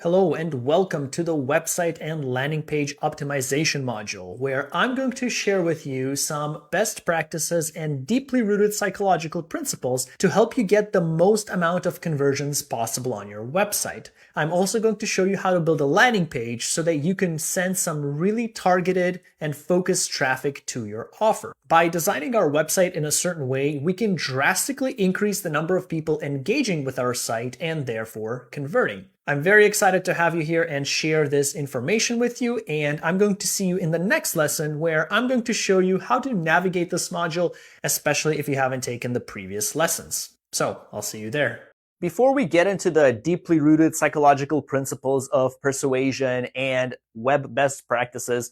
Hello and welcome to the website and landing page optimization module, where I'm going to share with you some best practices and deeply rooted psychological principles to help you get the most amount of conversions possible on your website. I'm also going to show you how to build a landing page so that you can send some really targeted and focused traffic to your offer. By designing our website in a certain way, we can drastically increase the number of people engaging with our site and therefore converting. I'm very excited to have you here and share this information with you, and I'm going to see you in the next lesson where I'm going to show you how to navigate this module, especially if you haven't taken the previous lessons. So I'll see you there. Before we get into the deeply rooted psychological principles of persuasion and web best practices,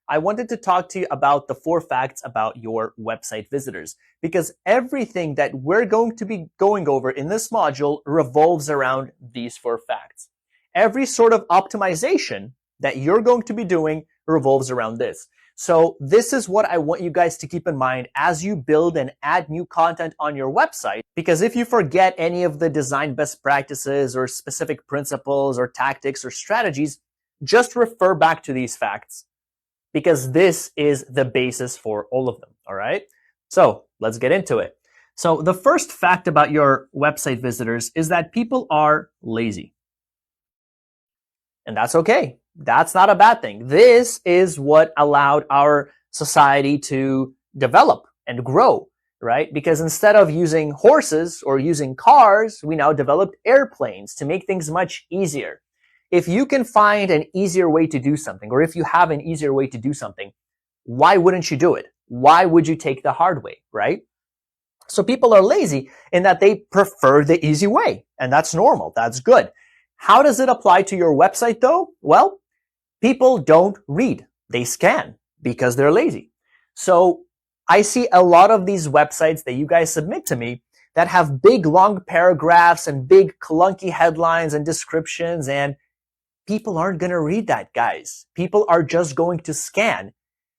I wanted to talk to you about the 4 facts about your website visitors, because everything that we're going to be going over in this module revolves around these 4 facts. Every sort of optimization that you're going to be doing revolves around this. So this is what I want you guys to keep in mind as you build and add new content on your website, because if you forget any of the design best practices or specific principles or tactics or strategies, just refer back to these facts, because this is the basis for all of them, all right? So let's get into it. So the first fact about your website visitors is that people are lazy. And that's okay. That's not a bad thing. This is what allowed our society to develop and grow, right? Because instead of using horses or using cars, we now developed airplanes to make things much easier. If you can find an easier way to do something, or if you have an easier way to do something, why wouldn't you do it? Why would you take the hard way, right? So people are lazy in that they prefer the easy way, and that's normal. That's good. How does it apply to your website though? Well, people don't read. They scan because they're lazy. So I see a lot of these websites that you guys submit to me that have big, long paragraphs and big, clunky headlines and descriptions, and people aren't going to read that, guys. People are just going to scan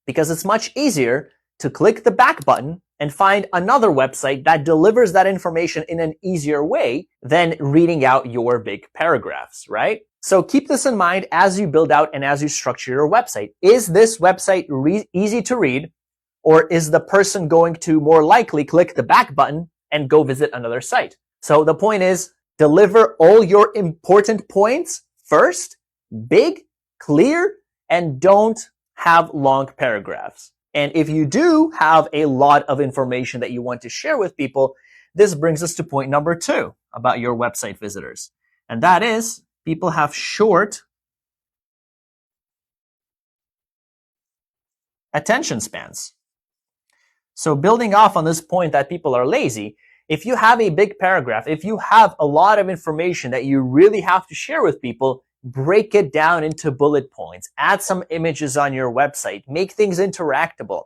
because it's much easier to click the back button and find another website that delivers that information in an easier way than reading out your big paragraphs, right? So keep this in mind as you build out and as you structure your website. Is this website easy to read, or is the person going to more likely click the back button and go visit another site? So the point is, deliver all your important points first, big, clear, and don't have long paragraphs. And if you do have a lot of information that you want to share with people, this brings us to point number 2 about your website visitors. And that is, people have short attention spans. So building off on this point that people are lazy, if you have a big paragraph, if you have a lot of information that you really have to share with people, break it down into bullet points, add some images on your website, make things interactable.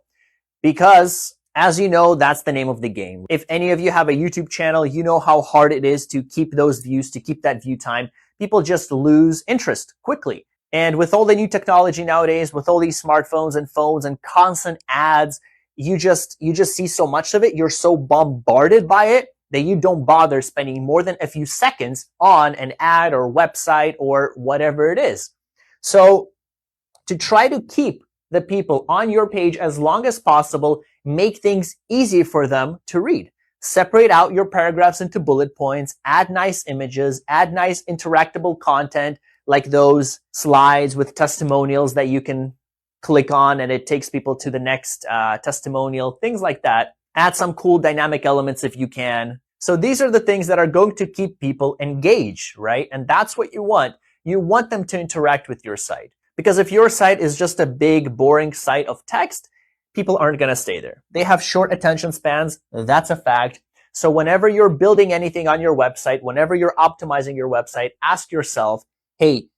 Because as you know, that's the name of the game. If any of you have a YouTube channel, you know how hard it is to keep those views, to keep that view time. People just lose interest quickly. And with all the new technology nowadays, with all these smartphones and phones and constant ads, you just see so much of it. You're so bombarded by it that you don't bother spending more than a few seconds on an ad or website or whatever it is. So to try to keep the people on your page as long as possible, make things easy for them to read. Separate out your paragraphs into bullet points, add nice images, add nice interactable content like those slides with testimonials that you can click on and it takes people to the next testimonial, things like that. Add some cool dynamic elements if you can. So these are the things that are going to keep people engaged, right? And that's what you want. You want them to interact with your site. Because if your site is just a big, boring site of text, people aren't going to stay there. They have short attention spans. That's a fact. So whenever you're building anything on your website, whenever you're optimizing your website, ask yourself, hey,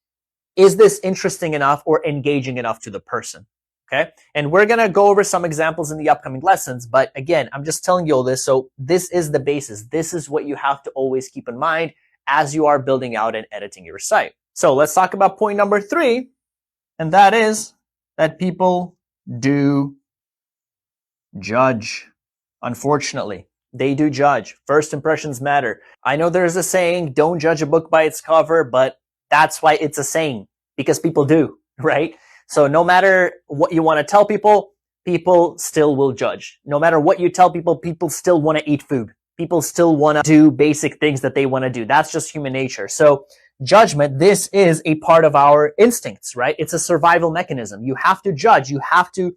is this interesting enough or engaging enough to the person? Okay. And we're going to go over some examples in the upcoming lessons. But again, I'm just telling you all this. So this is the basis. This is what you have to always keep in mind as you are building out and editing your site. So let's talk about point number 3. And that is that people do judge. Unfortunately, they do judge. First impressions matter. I know there's a saying, don't judge a book by its cover, but That's why it's a saying, because people do, right? So no matter what you want to tell people, people still will judge. No matter what you tell people, people still want to eat food. People still want to do basic things that they want to do. That's just human nature. So judgment, this is a part of our instincts, right? It's a survival mechanism. You have to judge. You have to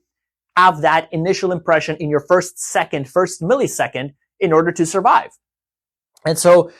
have that initial impression in your first second, first millisecond in order to survive. And so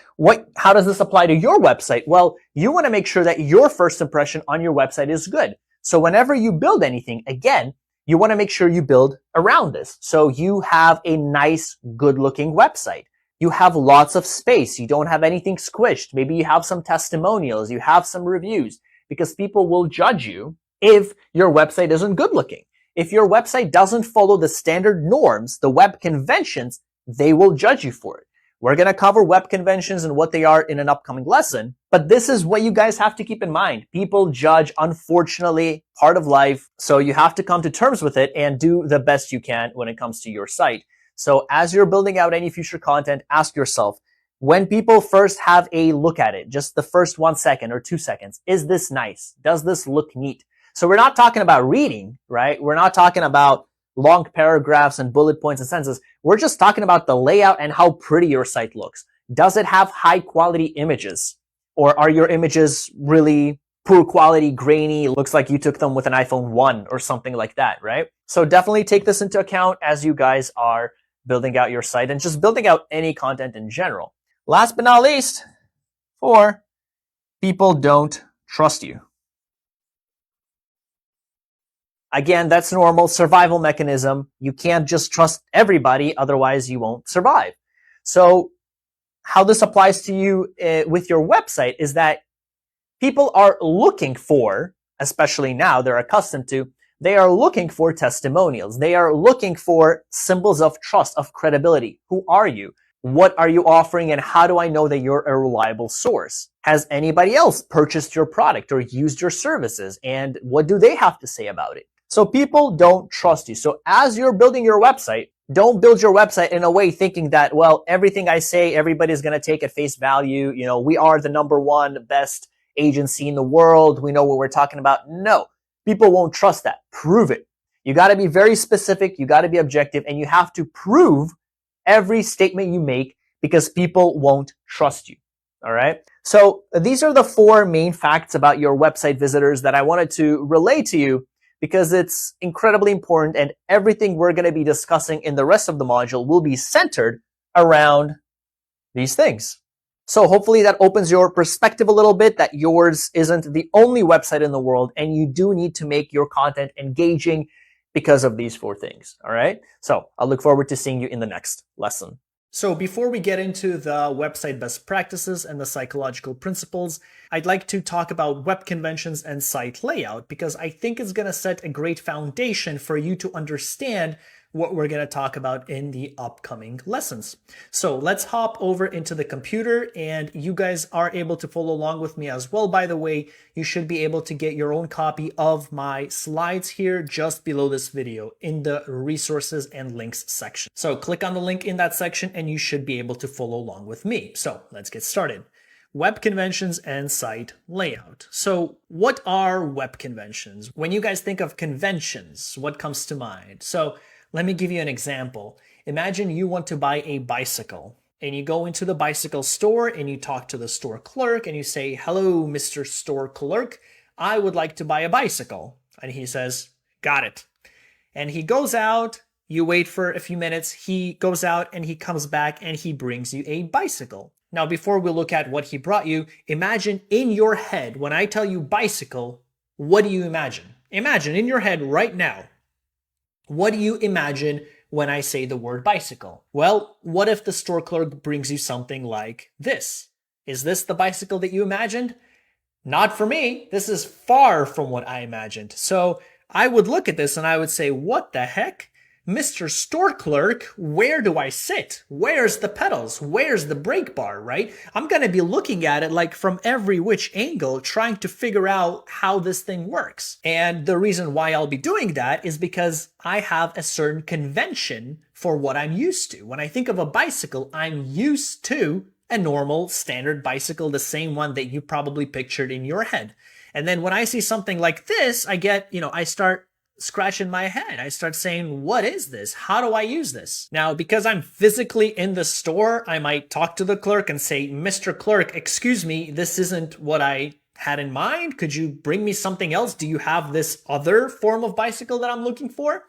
how does this apply to your website? Well, you want to make sure that your first impression on your website is good. So whenever you build anything, again, you want to make sure you build around this. So you have a nice, good looking website. You have lots of space. You don't have anything squished. Maybe you have some testimonials. You have some reviews, because people will judge you if your website isn't good looking. If your website doesn't follow the standard norms, the web conventions, they will judge you for it. We're going to cover web conventions and what they are in an upcoming lesson, but this is what you guys have to keep in mind. People judge, unfortunately, part of life, so you have to come to terms with it and do the best you can when it comes to your site. So as you're building out any future content, ask yourself, when people first have a look at it, just the first 1 second or 2 seconds, is this nice? Does this look neat? So we're not talking about reading, right? We're not talking about long paragraphs and bullet points and sentences. We're just talking about the layout and how pretty your site looks. Does it have high quality images? Or are your images really poor quality, grainy? Looks like you took them with an iPhone 1 or something like that, right? So definitely take this into account as you guys are building out your site and just building out any content in general. Last but not least, 4, people don't trust you. Again, that's normal survival mechanism. You can't just trust everybody, otherwise you won't survive. So how this applies to you with your website is that people are looking for, especially now they're accustomed to, they are looking for testimonials. They are looking for symbols of trust, of credibility. Who are you? What are you offering, and how do I know that you're a reliable source? Has anybody else purchased your product or used your services, and what do they have to say about it? So people don't trust you. So as you're building your website, don't build your website in a way thinking that, well, everything I say, everybody's going to take at face value. You know, we are the #1 best agency in the world. We know what we're talking about. No, people won't trust that. Prove it. You got to be very specific. You got to be objective, and you have to prove every statement you make, because people won't trust you. All right. So these are the 4 main facts about your website visitors that I wanted to relay to you, because it's incredibly important, and everything we're going to be discussing in the rest of the module will be centered around these things. So hopefully that opens your perspective a little bit, that yours isn't the only website in the world, and you do need to make your content engaging because of these 4 things. All right. So I look forward to seeing you in the next lesson. So before we get into the website best practices and the psychological principles, I'd like to talk about web conventions and site layout, because I think it's going to set a great foundation for you to understand what we're going to talk about in the upcoming lessons. So let's hop over into the computer, and you guys are able to follow along with me as well. By the way, you should be able to get your own copy of my slides here just below this video in the resources and links section. So click on the link in that section and you should be able to follow along with me. So let's get started. Web conventions and site layout. So what are web conventions? When you guys think of conventions, what comes to mind? So let me give you an example. Imagine you want to buy a bicycle, and you go into the bicycle store and you talk to the store clerk and you say, "Hello, Mr. Store Clerk, I would like to buy a bicycle." And he says, "Got it." And he goes out, you wait for a few minutes, he goes out and he comes back and he brings you a bicycle. Now, before we look at what he brought you, imagine in your head, when I tell you bicycle, what do you imagine? Imagine in your head right now. What do you imagine when I say the word bicycle? Well, what if the store clerk brings you something like this? Is this the bicycle that you imagined? Not for me. This is far from what I imagined. So I would look at this and I would say, what the heck? Mr. Store Clerk, where do I sit? Where's the pedals? Where's the brake bar, right? I'm going to be looking at it like from every which angle, trying to figure out how this thing works. And the reason why I'll be doing that is because I have a certain convention for what I'm used to. When I think of a bicycle, I'm used to a normal standard bicycle, the same one that you probably pictured in your head. And then when I see something like this, I get, I start scratching my head. I start saying, what is this? How do I use this? Now, because I'm physically in the store, I might talk to the clerk and say, Mr. Clerk, excuse me, this isn't what I had in mind. Could you bring me something else? Do you have this other form of bicycle that I'm looking for?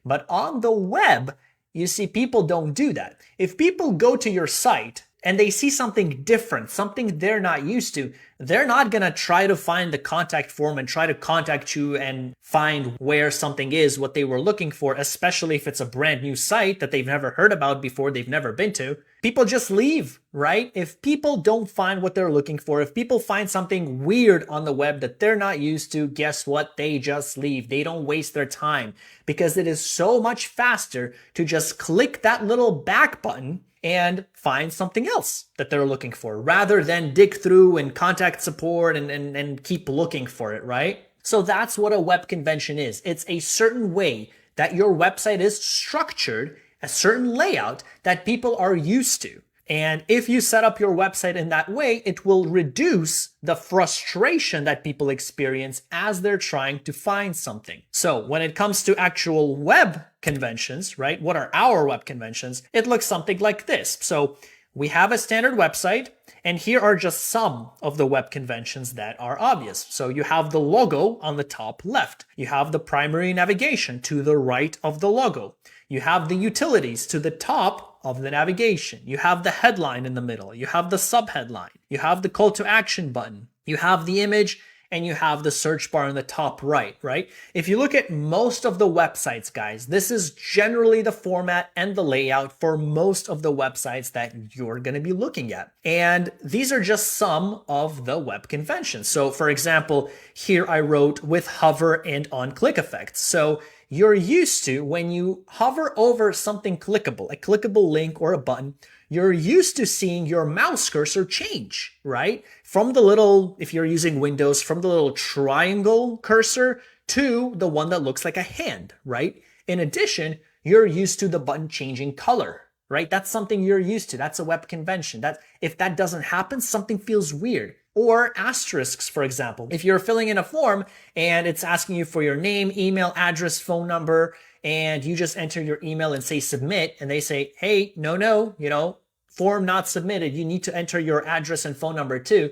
But on the web, you see, people don't do that. If people go to your site and they see something different, something they're not used to, they're not going to try to find the contact form and try to contact you and find where something is, what they were looking for, especially if it's a brand new site that they've never heard about before, they've never been to. People just leave, right? If people don't find what they're looking for, if people find something weird on the web that they're not used to, guess what? They just leave. They don't waste their time because it is so much faster to just click that little back button and find something else that they're looking for rather than dig through and contact support and keep looking for it, right? So that's what a web convention is. It's a certain way that your website is structured, a certain layout that people are used to. And if you set up your website in that way, it will reduce the frustration that people experience as they're trying to find something. So when it comes to actual web conventions, right? What are our web conventions? It looks something like this. So we have a standard website, and here are just some of the web conventions that are obvious. So you have the logo on the top left. You have the primary navigation to the right of the logo. You have the utilities to the top of the navigation. You have the headline in the middle. You have the subheadline. You have the call to action button. You have the image, and you have the search bar in the top right, right? If you look at most of the websites, guys, this is generally the format and the layout for most of the websites that you're going to be looking at. And these are just some of the web conventions. So for example, here I wrote with hover and on click effects. So you're used to when you hover over something clickable, a clickable link or a button, you're used to seeing your mouse cursor change, right? From the little, if you're using Windows, from the little triangle cursor to the one that looks like a hand, right? In addition, you're used to the button changing color, right? That's something you're used to. That's a web convention. That if that doesn't happen, something feels weird. Or asterisks, for example. If you're filling in a form and it's asking you for your name, email, address, phone number, and you just enter your email and say submit, and they say, hey, no, form not submitted. You need to enter your address and phone number too.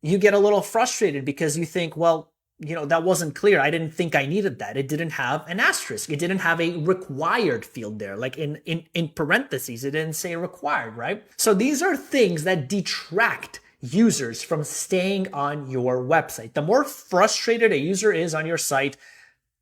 You get a little frustrated because you think, well, that wasn't clear. I didn't think I needed that. It didn't have an asterisk. It didn't have a required field there. Like in parentheses, it didn't say required, right? So these are things that detract users from staying on your website. The more frustrated a user is on your site,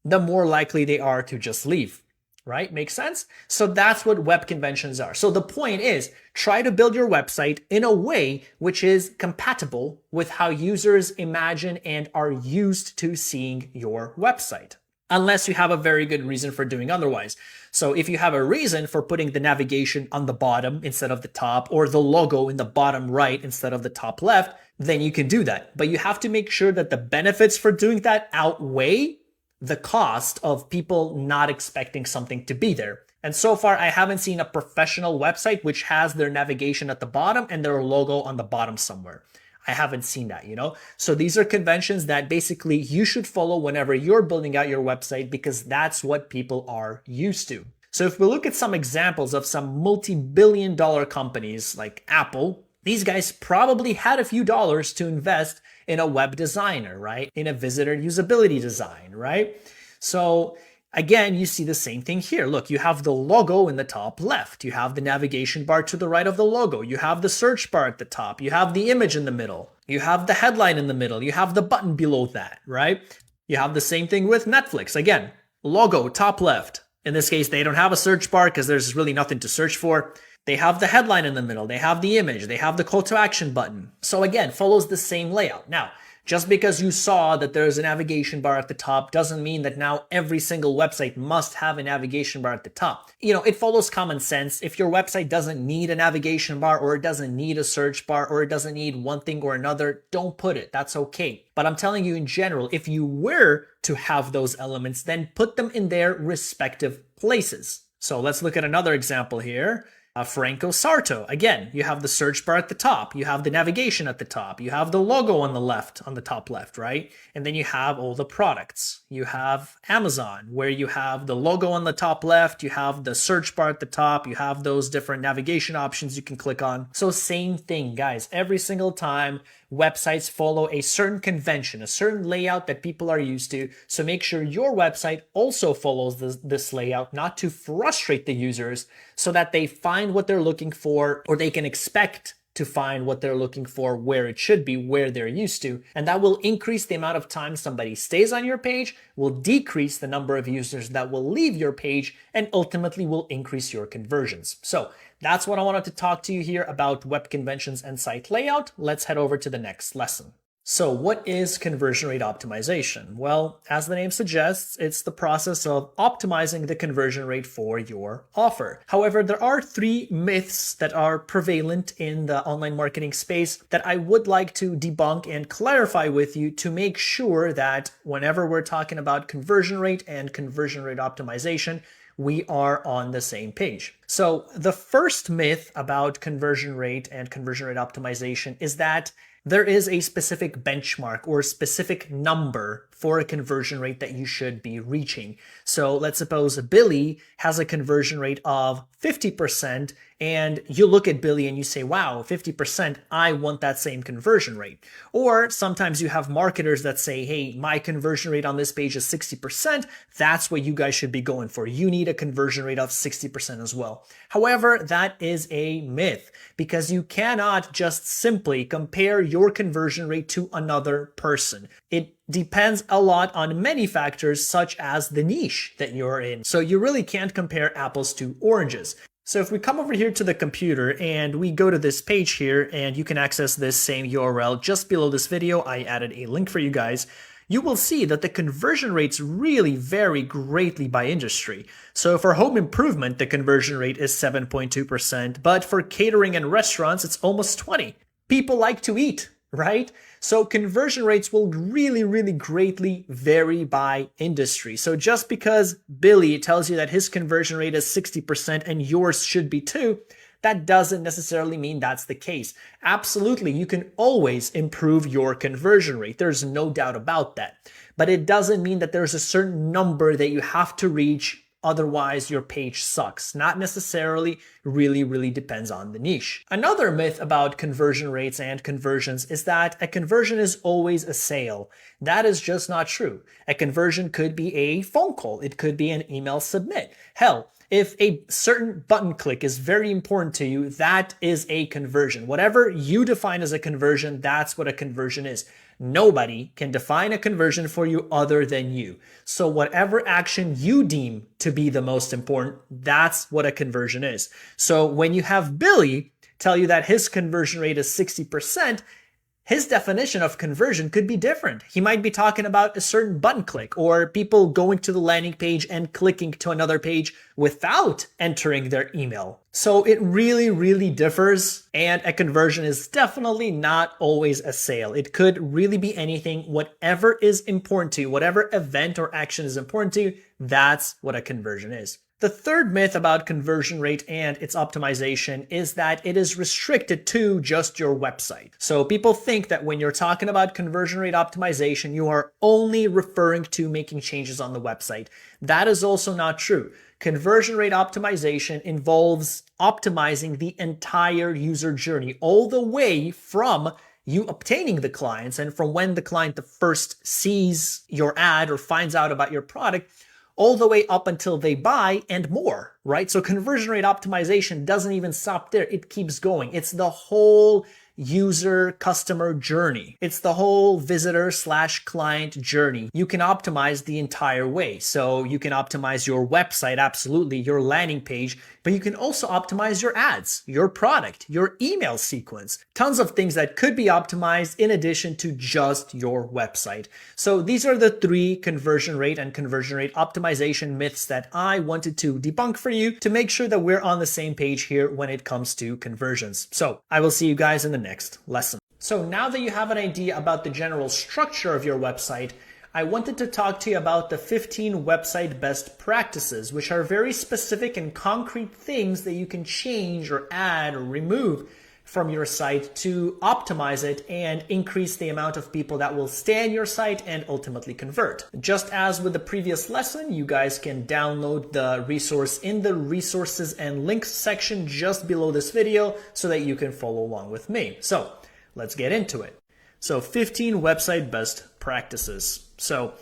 the more likely they are to just leave, right? Makes sense? So that's what web conventions are. So the point is, try to build your website in a way which is compatible with how users imagine and are used to seeing your website, unless you have a very good reason for doing otherwise. So if you have a reason for putting the navigation on the bottom instead of the top, or the logo in the bottom right instead of the top left, then you can do that. But you have to make sure that the benefits for doing that outweigh the cost of people not expecting something to be there. And so far, I haven't seen a professional website which has their navigation at the bottom and their logo on the bottom somewhere. I haven't seen that, So these are conventions that basically you should follow whenever you're building out your website because that's what people are used to. So if we look at some examples of some multi-billion-dollar companies like Apple, these guys probably had a few dollars to invest in a web designer, right? In a visitor usability design, right? So again, you see the same thing here. Look, you have the logo in the top left. You have the navigation bar to the right of the logo. You have the search bar at the top. You have the image in the middle. You have the headline in the middle. You have the button below that, right? You have the same thing with Netflix. Again, logo, top left. In this case, they don't have a search bar because there's really nothing to search for. They have the headline in the middle. They have the image. They have the call to action button. So again, follows the same layout. Now, just because you saw that there's a navigation bar at the top doesn't mean that now every single website must have a navigation bar at the top. It follows common sense. If your website doesn't need a navigation bar or it doesn't need a search bar or it doesn't need one thing or another, don't put it. That's okay. But I'm telling you in general, if you were to have those elements, then put them in their respective places. So let's look at another example here. Franco Sarto. Again, you have the search bar at the top, you have the navigation at the top, you have the logo on the left, on the top left, right? And then you have all the products. You have Amazon, where you have the logo on the top left, you have the search bar at the top, you have those different navigation options you can click on. So same thing, guys. Every single time, websites follow a certain convention, a certain layout that people are used to. So make sure your website also follows this layout, not to frustrate the users, so that they find what they're looking for, or they can expect to find what they're looking for where it should be, where they're used to. And that will increase the amount of time somebody stays on your page, will decrease the number of users that will leave your page, and ultimately will increase your conversions. So that's what I wanted to talk to you here about web conventions and site layout. Let's head over to the next lesson. So what is conversion rate optimization? Well, as the name suggests, it's the process of optimizing the conversion rate for your offer. However, there are 3 myths that are prevalent in the online marketing space that I would like to debunk and clarify with you to make sure that whenever we're talking about conversion rate and conversion rate optimization, we are on the same page. So the first myth about conversion rate and conversion rate optimization is that there is a specific benchmark or specific number for a conversion rate that you should be reaching. So let's suppose Billy has a conversion rate of 50%, and you look at Billy and you say, wow, 50%, I want that same conversion rate. Or sometimes you have marketers that say, hey, my conversion rate on this page is 60%. That's what you guys should be going for. You need a conversion rate of 60% as well. However, that is a myth, because you cannot just simply compare your conversion rate to another person. It depends a lot on many factors, such as the niche that you're in. So you really can't compare apples to oranges. So if we come over here to the computer and we go to this page here, and you can access this same URL just below this video, I added a link for you guys, you will see that the conversion rates really vary greatly by industry. So for home improvement, the conversion rate is 7.2%, but for catering and restaurants, it's almost 20%. People like to eat, right? So conversion rates will really greatly vary by industry. So just because Billy tells you that his conversion rate is 60% and yours should be too, that doesn't necessarily mean that's the case. Absolutely, you can always improve your conversion rate. There's no doubt about that. But it doesn't mean that there's a certain number that you have to reach, otherwise your page sucks. Not necessarily, really depends on the niche. Another myth about conversion rates and conversions is that a conversion is always a sale. That is just not true. A conversion could be a phone call. It could be an email submit. Hell, if a certain button click is very important to you, that is a conversion. Whatever you define as a conversion, that's what a conversion is. Nobody can define a conversion for you other than you. So whatever action you deem to be the most important, that's what a conversion is. So when you have Billy tell you that his conversion rate is 60%, his definition of conversion could be different. He might be talking about a certain button click, or people going to the landing page and clicking to another page without entering their email. So it really differs, and a conversion is definitely not always a sale. It could really be anything. Whatever is important to you, whatever event or action is important to you, that's what a conversion is. The third myth about conversion rate and its optimization is that it is restricted to just your website. So people think that when you're talking about conversion rate optimization, you are only referring to making changes on the website. That is also not true. Conversion rate optimization involves optimizing the entire user journey, all the way from you obtaining the clients and from when the client first sees your ad or finds out about your product, all the way up until they buy and more, right? So conversion rate optimization doesn't even stop there. It keeps going. It's the whole user customer journey. It's the whole visitor/client journey. You can optimize the entire way. So you can optimize your website, absolutely, your landing page, but you can also optimize your ads, your product, your email sequence, tons of things that could be optimized in addition to just your website. So these are the 3 conversion rate and conversion rate optimization myths that I wanted to debunk for you to make sure that we're on the same page here when it comes to conversions. So I will see you guys in the next lesson. So now that you have an idea about the general structure of your website, I wanted to talk to you about the 15 website best practices, which are very specific and concrete things that you can change or add or remove from your site to optimize it and increase the amount of people that will stay on your site and ultimately convert. Just as with the previous lesson, you guys can download the resource in the resources and links section just below this video so that you can follow along with me. So let's get into it. So 15 website best practices. So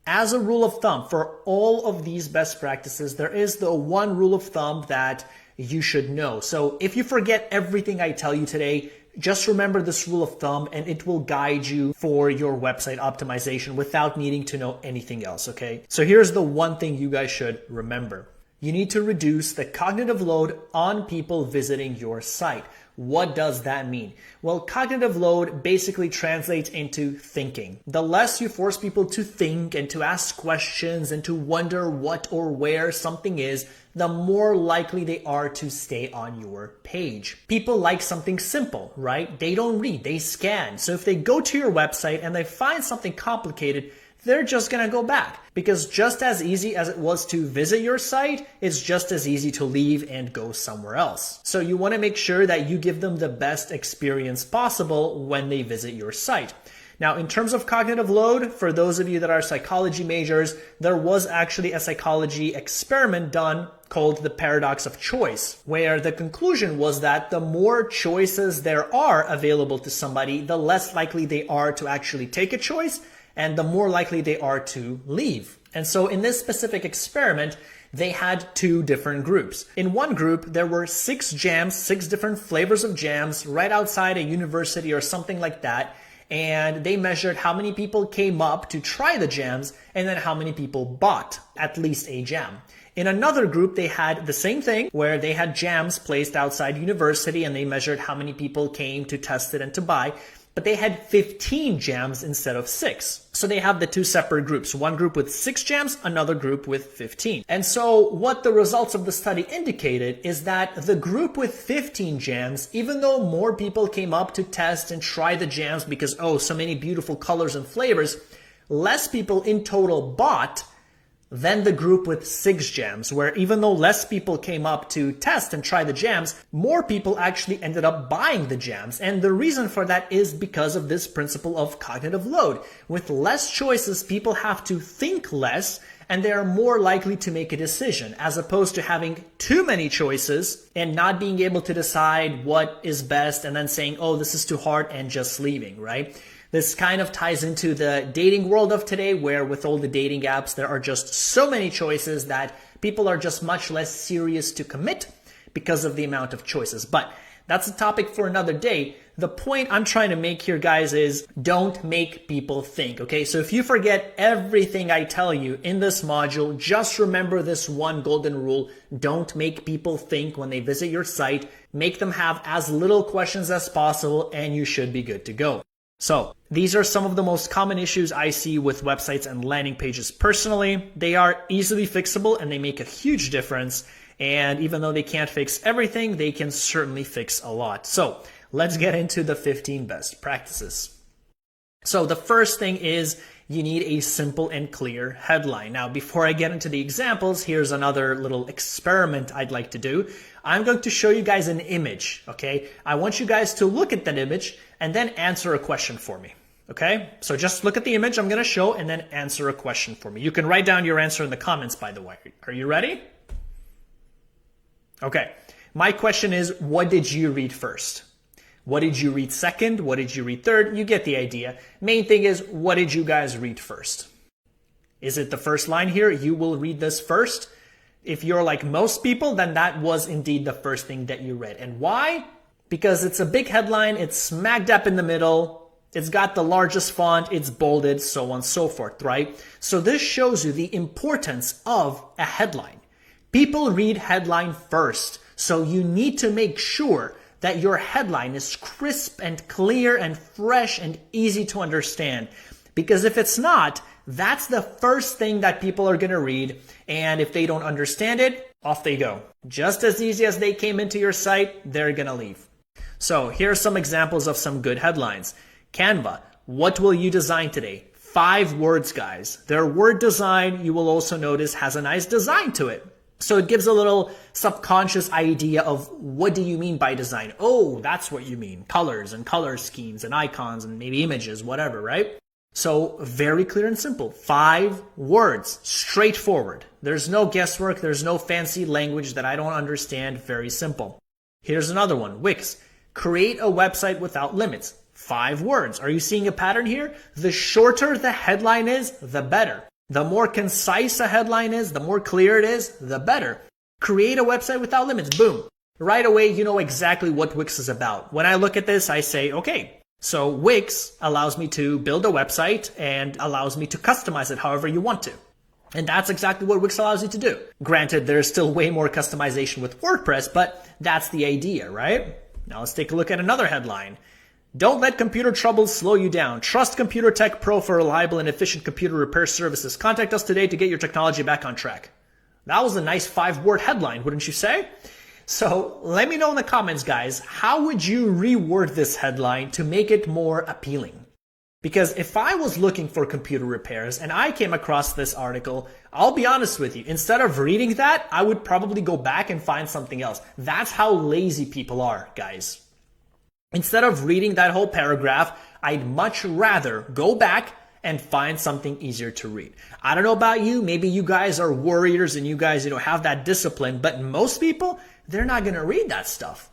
as a rule of thumb for all of these best practices, there is the one rule of thumb that you should know. So if you forget everything I tell you today, just remember this rule of thumb and it will guide you for your website optimization without needing to know anything else, okay? So here's the one thing you guys should remember. You need to reduce the cognitive load on people visiting your site. What does that mean? Well, cognitive load basically translates into thinking. The less you force people to think and to ask questions and to wonder what or where something is, the more likely they are to stay on your page. People like something simple, right? They don't read, they scan. So if they go to your website and they find something complicated, they're just gonna go back, because just as easy as it was to visit your site, it's just as easy to leave and go somewhere else. So you wanna make sure that you give them the best experience possible when they visit your site. Now, in terms of cognitive load, for those of you that are psychology majors, there was actually a psychology experiment done called the paradox of choice, where the conclusion was that the more choices there are available to somebody, the less likely they are to actually take a choice, and the more likely they are to leave. And so in this specific experiment, they had two different groups. In one group, there were 6 jams, 6 different flavors of jams right outside a university or something like that. And they measured how many people came up to try the jams and then how many people bought at least a jam. In another group, they had the same thing where they had jams placed outside university and they measured how many people came to test it and to buy. But they had 15 jams instead of 6. So they have the two separate groups, one group with 6 jams, another group with 15. And so what the results of the study indicated is that the group with 15 jams, even though more people came up to test and try the jams because, oh, so many beautiful colors and flavors, less people in total bought than the group with 6 jams, where even though less people came up to test and try the jams, more people actually ended up buying the jams. And the reason for that is because of this principle of cognitive load. With less choices, people have to think less and they are more likely to make a decision, as opposed to having too many choices and not being able to decide what is best and then saying, oh, this is too hard, and just leaving, right? This kind of ties into the dating world of today, where with all the dating apps, there are just so many choices that people are just much less serious to commit because of the amount of choices. But that's a topic for another day. The point I'm trying to make here, guys, is don't make people think, okay? So if you forget everything I tell you in this module, just remember this one golden rule. Don't make people think when they visit your site. Make them have as little questions as possible, and you should be good to go. So these are some of the most common issues I see with websites and landing pages personally. They are easily fixable and they make a huge difference. And even though they can't fix everything, they can certainly fix a lot. So let's get into the 15 best practices. So the first thing is you need a simple and clear headline. Now, before I get into the examples, here's another little experiment I'd like to do. I'm going to show you guys an image, okay? I want you guys to look at that image and then answer a question for me, okay? So just look at the image I'm going to show and then answer a question for me. You can write down your answer in the comments, by the way. Are you ready? Okay. My question is, what did you read first? What did you read second? What did you read third? You get the idea. Main thing is, what did you guys read first? Is it the first line here? You will read this first. If you're like most people, then that was indeed the first thing that you read. And why? Because it's a big headline. It's smack dab in the middle. It's got the largest font. It's bolded, so on and so forth, right? So this shows you the importance of a headline. People read headline first. So you need to make sure that your headline is crisp and clear and fresh and easy to understand. Because if it's not, that's the first thing that people are going to read. And if they don't understand it, off they go. Just as easy as they came into your site, they're going to leave. So here are some examples of some good headlines. Canva, what will you design today? 5 words, guys. Their word design, you will also notice, has a nice design to it. So it gives a little subconscious idea of what do you mean by design? Oh, that's what you mean. Colors and color schemes and icons and maybe images, whatever, right? So very clear and simple. 5 words, straightforward. There's no guesswork. There's no fancy language that I don't understand. Very simple. Here's another one. Wix. Create a website without limits. 5 words. Are you seeing a pattern here? The shorter the headline is, the better. The more concise a headline is, the more clear it is, the better. Create a website without limits. Boom. Right away, you know exactly what Wix is about. When I look at this, I say, okay, so Wix allows me to build a website and allows me to customize it however you want to. And that's exactly what Wix allows you to do. Granted, there's still way more customization with WordPress, but that's the idea, right? Now let's take a look at another headline. Don't let computer troubles slow you down. Trust Computer Tech Pro for reliable and efficient computer repair services. Contact us today to get your technology back on track. That was a nice 5-word headline, wouldn't you say? So let me know in the comments, guys, how would you reword this headline to make it more appealing? Because if I was looking for computer repairs and I came across this article, I'll be honest with you, instead of reading that, I would probably go back and find something else. That's how lazy people are, guys. Instead of reading that whole paragraph, I'd much rather go back and find something easier to read. I don't know about you, maybe you guys are warriors and you guys, have that discipline, but most people, they're not going to read that stuff.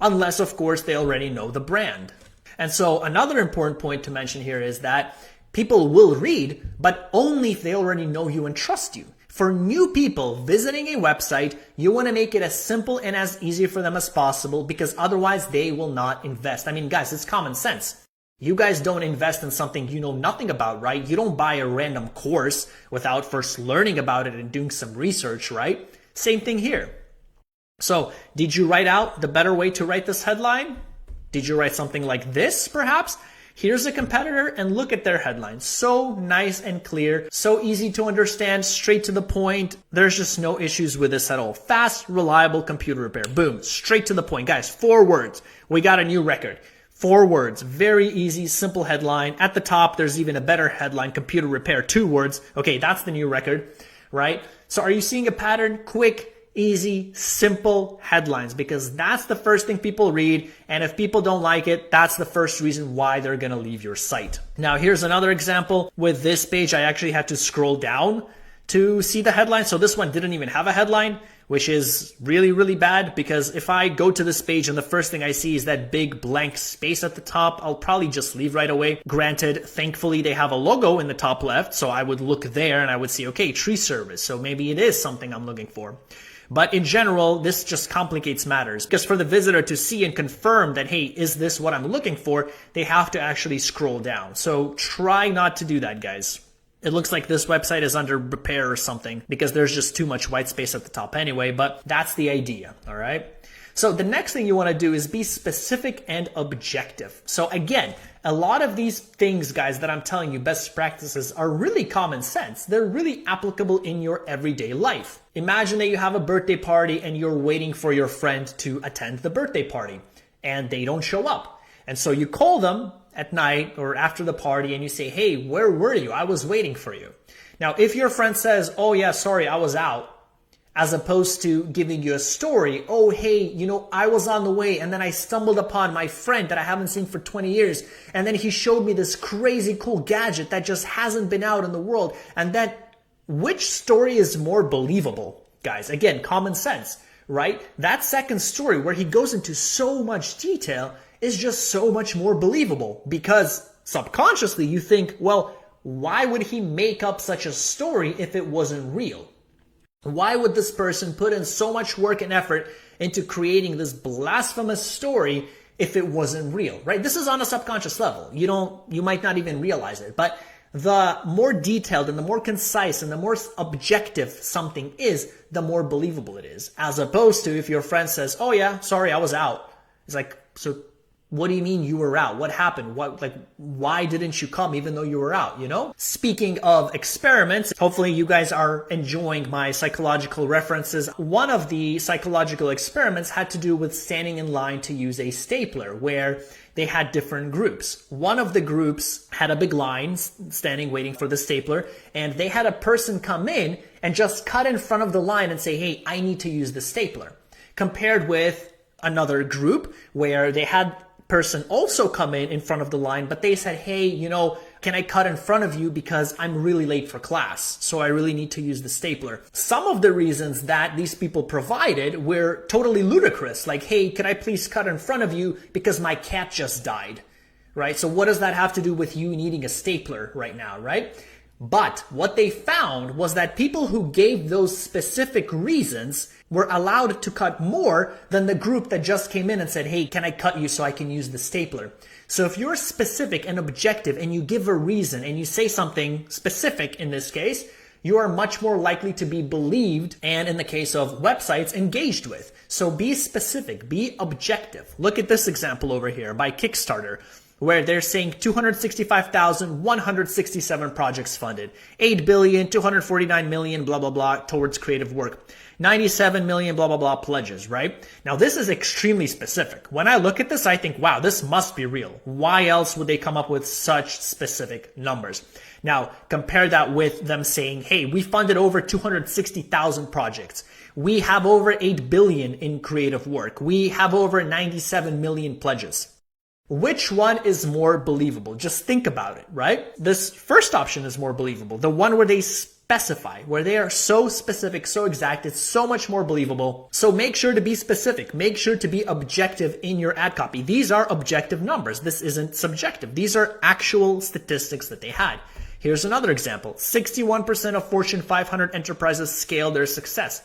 Unless, of course, they already know the brand. And so another important point to mention here is that people will read, but only if they already know you and trust you. For new people visiting a website, you want to make it as simple and as easy for them as possible because otherwise they will not invest. I mean, guys, it's common sense. You guys don't invest in something you know nothing about, right? You don't buy a random course without first learning about it and doing some research, right? Same thing here. So, did you write out the better way to write this headline? Did you write something like this, perhaps? Here's a competitor and look at their headline. So nice and clear, so easy to understand, straight to the point. There's just no issues with this at all. Fast, reliable computer repair. Boom, straight to the point. Guys, 4 words. We got a new record. 4 words. Very easy, simple headline. At the top, there's even a better headline, computer repair, 2 words. Okay, that's the new record, right? So are you seeing a pattern? Quick, easy, simple headlines, because that's the first thing people read. And if people don't like it, that's the first reason why they're going to leave your site. Now, here's another example. With this page, I actually had to scroll down to see the headline. So this one didn't even have a headline, which is really, really bad, because if I go to this page and the first thing I see is that big blank space at the top, I'll probably just leave right away. Granted, thankfully they have a logo in the top left, so I would look there and I would see, okay, tree service. So maybe it is something I'm looking for. But in general, this just complicates matters, because for the visitor to see and confirm that, hey, is this what I'm looking for, they have to actually scroll down. So try not to do that, guys. It looks like this website is under repair or something because there's just too much white space at the top anyway, but that's the idea, all right? So the next thing you want to do is be specific and objective. So again, a lot of these things, guys, that I'm telling you, best practices, are really common sense. They're really applicable in your everyday life. Imagine that you have a birthday party and you're waiting for your friend to attend the birthday party and they don't show up. And so you call them at night or after the party and you say, hey, where were you? I was waiting for you. Now, if your friend says, oh yeah, sorry, I was out, as opposed to giving you a story, oh, hey, I was on the way and then I stumbled upon my friend that I haven't seen for 20 years. And then he showed me this crazy cool gadget that just hasn't been out in the world. And then which story is more believable, guys? Again, common sense, right? That second story where he goes into so much detail is just so much more believable, because subconsciously you think, well, why would he make up such a story if it wasn't real? Why would this person put in so much work and effort into creating this blasphemous story if it wasn't real, right? This is on a subconscious level. You might not even realize it, but the more detailed and the more concise and the more objective something is, the more believable it is. As opposed to if your friend says, oh yeah, sorry, I was out. It's like, so What do you mean you were out? What happened? Why didn't you come even though you were out, you know? Speaking of experiments, hopefully you guys are enjoying my psychological references. One of the psychological experiments had to do with standing in line to use a stapler, where they had different groups. One of the groups had a big line standing waiting for the stapler, and they had a person come in and just cut in front of the line and say, hey, I need to use the stapler. Compared with another group where they had person also come in front of the line, but they said, hey, you know, can I cut in front of you because I'm really late for class, so I really need to use the stapler. Some of the reasons that these people provided were totally ludicrous, like, hey, can I please cut in front of you because my cat just died, right? So what does that have to do with you needing a stapler right now, right? But what they found was that people who gave those specific reasons were allowed to cut more than the group that just came in and said, hey, can I cut you so I can use the stapler? So if you're specific and objective and you give a reason and you say something specific in this case, you are much more likely to be believed and, in the case of websites, engaged with. So be specific, be objective. Look at this example over here by Kickstarter, where they're saying 265,167 projects funded, 8 billion, 249 million, blah, blah, blah, towards creative work, 97 million, blah, blah, blah, pledges, right? Now, this is extremely specific. When I look at this, I think, wow, this must be real. Why else would they come up with such specific numbers? Now, compare that with them saying, hey, we funded over 260,000 projects. We have over 8 billion in creative work. We have over 97 million pledges. Which one is more believable? Just think about it, right? This first option is more believable. The one where they specify, where they are so specific, so exact, it's so much more believable. So make sure to be specific. Make sure to be objective in your ad copy. These are objective numbers. This isn't subjective. These are actual statistics that they had. Here's another example. 61% of Fortune 500 enterprises scale their success.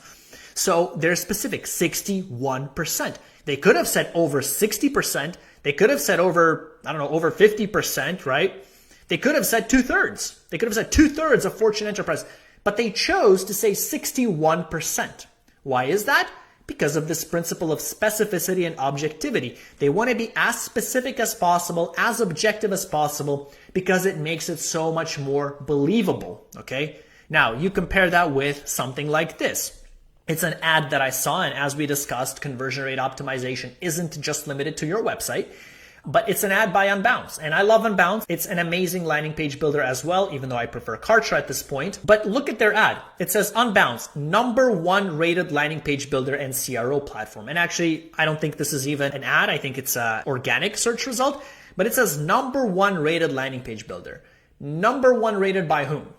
So they're specific, 61%. They could have said over 60%. They could have said over 50%, right? They could have said 2/3. They could have said 2/3 of Fortune enterprise, but they chose to say 61%. Why is that? Because of this principle of specificity and objectivity. They want to be as specific as possible, as objective as possible, because it makes it so much more believable, okay? Now, you compare that with something like this. It's an ad that I saw, and as we discussed, conversion rate optimization isn't just limited to your website, but it's an ad by Unbounce. And I love Unbounce. It's an amazing landing page builder as well, even though I prefer Kartra at this point. But look at their ad. It says Unbounce, #1 rated landing page builder and CRO platform. And actually, I don't think this is even an ad. I think it's an organic search result, but it says #1 rated landing page builder. #1 rated by whom?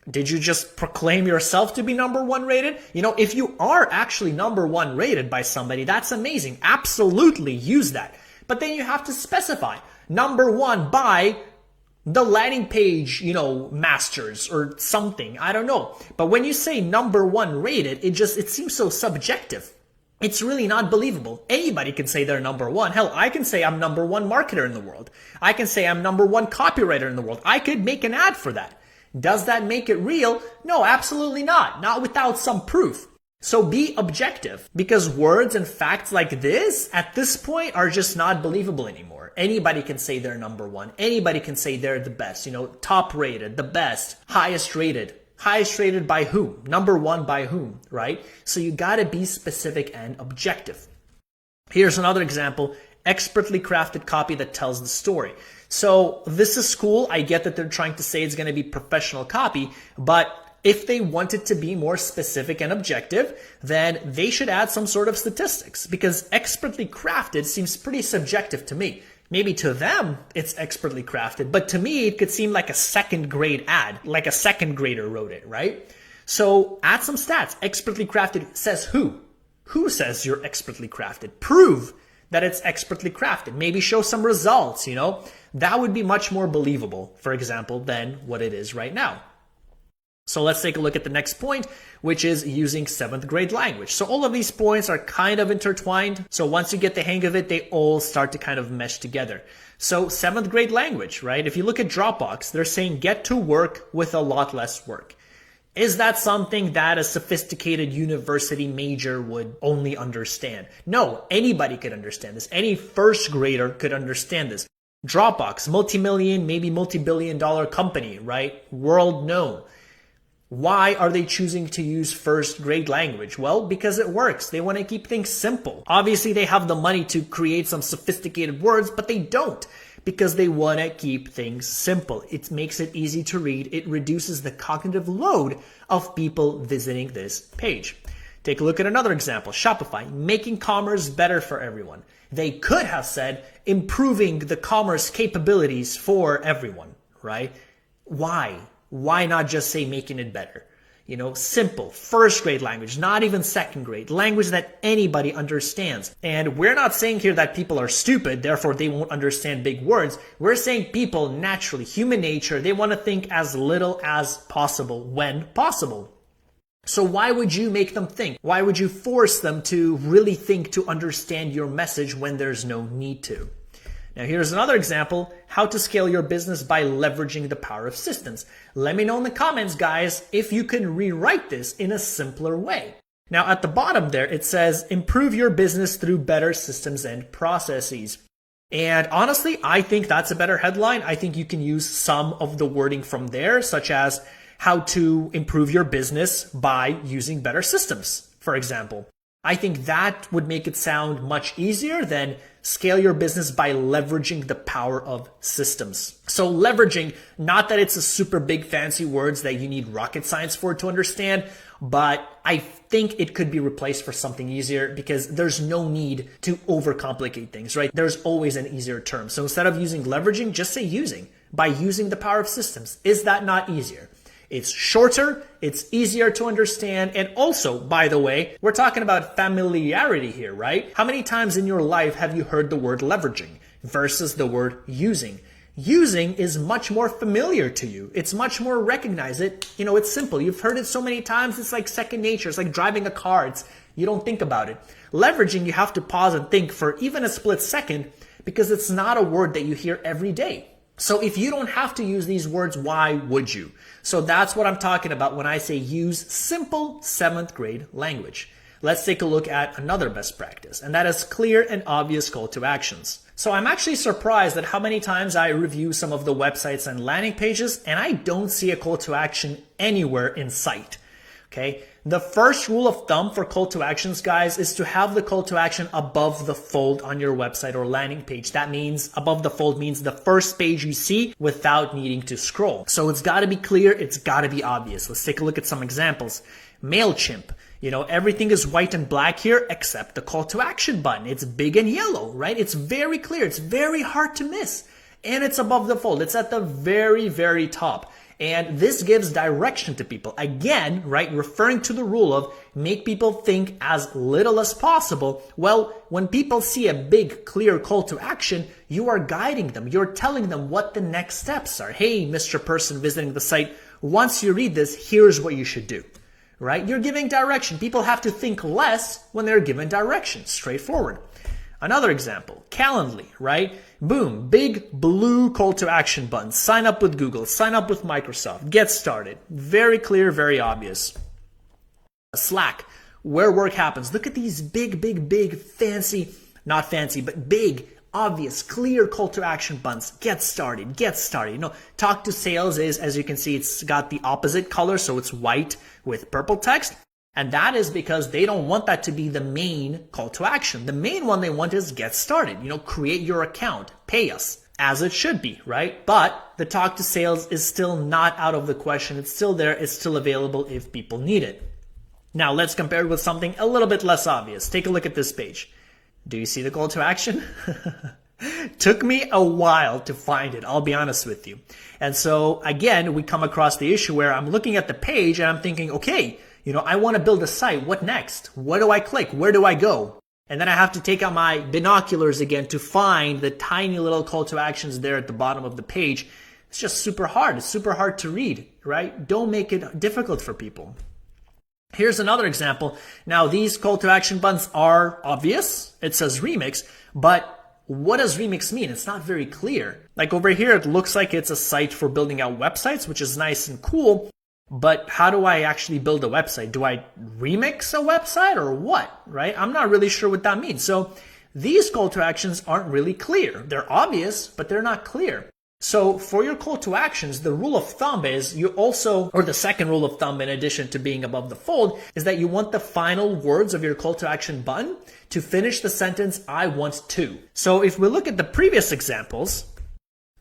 Did you just proclaim yourself to be #1 rated? You know, if you are actually #1 rated by somebody, that's amazing. Absolutely use that. But then you have to specify #1 by the landing page, masters or something. I don't know. But when you say #1 rated, it seems so subjective. It's really not believable. Anybody can say they're #1. Hell, I can say I'm #1 marketer in the world. I can say I'm #1 copywriter in the world. I could make an ad for that. Does that make it real? No, absolutely not. Not without some proof. So be objective, because words and facts like this at this point are just not believable anymore. Anybody can say they're #1. Anybody can say they're the best, top rated, the best, highest rated. Highest rated by whom? #1 by whom, right? So you gotta be specific and objective. Here's another example. Expertly crafted copy that tells the story. So this is cool. I get that they're trying to say it's going to be professional copy, but if they want it to be more specific and objective, then they should add some sort of statistics, because expertly crafted seems pretty subjective to me. Maybe to them it's expertly crafted, but to me it could seem like a second grade ad, like a second grader wrote it, right? So add some stats. Expertly crafted says who? Who says you're expertly crafted? Prove that it's expertly crafted. Maybe show some results, That would be much more believable, for example, than what it is right now. So let's take a look at the next point, which is using 7th grade language. So all of these points are kind of intertwined. So once you get the hang of it, they all start to kind of mesh together. So 7th grade language, right? If you look at Dropbox, they're saying get to work with a lot less work. Is that something that a sophisticated university major would only understand? No, anybody could understand this. Any first grader could understand this. Dropbox, multi-million, maybe multi-billion dollar company, right? World known. Why are they choosing to use first grade language? Well, because it works. They want to keep things simple. Obviously, they have the money to create some sophisticated words, but they don't because they want to keep things simple. It makes it easy to read. It reduces the cognitive load of people visiting this page. Take a look at another example. Shopify, making commerce better for everyone. They could have said improving the commerce capabilities for everyone, right? Why? Why not just say making it better? You know, simple, first grade language, not even second grade, language that anybody understands. And we're not saying here that people are stupid, therefore they won't understand big words. We're saying people naturally, human nature, they want to think as little as possible when possible. So why would you make them think? Why would you force them to really think to understand your message when there's no need to? Now here's another example, how to scale your business by leveraging the power of systems. Let me know in the comments, guys, if you can rewrite this in a simpler way. Now at the bottom there, it says, improve your business through better systems and processes. And honestly, I think that's a better headline. I think you can use some of the wording from there, such as how to improve your business by using better systems, for example. I think that would make it sound much easier than scale your business by leveraging the power of systems. So leveraging, not that it's a super big fancy words that you need rocket science for to understand, but I think it could be replaced for something easier because there's no need to overcomplicate things, right? There's always an easier term. So instead of using leveraging, just say using, by using the power of systems. Is that not easier? It's shorter, it's easier to understand, and also, by the way, we're talking about familiarity here, right? How many times in your life have you heard the word leveraging versus the word using? Using is much more familiar to you. It's much more recognized. It's simple. You've heard it so many times, it's like second nature. It's like driving a car. You don't think about it. Leveraging, you have to pause and think for even a split second because it's not a word that you hear every day. So if you don't have to use these words, why would you? So that's what I'm talking about when I say use simple 7th grade language. Let's take a look at another best practice, and that is clear and obvious call to actions. So I'm actually surprised at how many times I review some of the websites and landing pages, and I don't see a call to action anywhere in sight. Okay. The first rule of thumb for call to actions, guys, is to have the call to action above the fold on your website or landing page. That means above the fold means the first page you see without needing to scroll. So it's got to be clear. It's got to be obvious. Let's take a look at some examples. MailChimp. Everything is white and black here except the call to action button. It's big and yellow, right? It's very clear. It's very hard to miss. And it's above the fold. It's at the very, very top. And this gives direction to people. Again, right, referring to the rule of make people think as little as possible. Well, when people see a big, clear call to action, you are guiding them. You're telling them what the next steps are. Hey, Mr. Person visiting the site, once you read this, here's what you should do, right? You're giving direction. People have to think less when they're given direction. Straightforward. Another example, Calendly, right? Boom, big blue call to action button. Sign up with Google, sign up with Microsoft, get started. Very clear, very obvious. Slack, where work happens. Look at these big, fancy, not fancy, but big, obvious, clear call to action buttons. Get started, get started. Talk to sales is, as you can see, it's got the opposite color, so it's white with purple text. And that is because they don't want that to be the main call to action. The main one they want is get started, create your account, pay us, as it should be, right? But the talk to sales is still not out of the question. It's still there. It's still available if people need it. Now let's compare it with something a little bit less obvious. Take a look at this page. Do you see the call to action? Took me a while to find it, I'll be honest with you. And so again, we come across the issue where I'm looking at the page and I'm thinking, okay, I want to build a site. What next? What do I click? Where do I go? And then I have to take out my binoculars again to find the tiny little call to actions there at the bottom of the page. It's just super hard. It's super hard to read, right? Don't make it difficult for people. Here's another example. Now, these call to action buttons are obvious. It says remix, but what does remix mean? It's not very clear. Like over here, it looks like it's a site for building out websites, which is nice and cool. But how do I actually build a website? Do I remix a website or what, right? I'm not really sure what that means. So these call to actions aren't really clear. They're obvious, but they're not clear. So for your call to actions, the rule of thumb is you also, or the second rule of thumb in addition to being above the fold, is that you want the final words of your call to action button to finish the sentence, I want to. So if we look at the previous examples,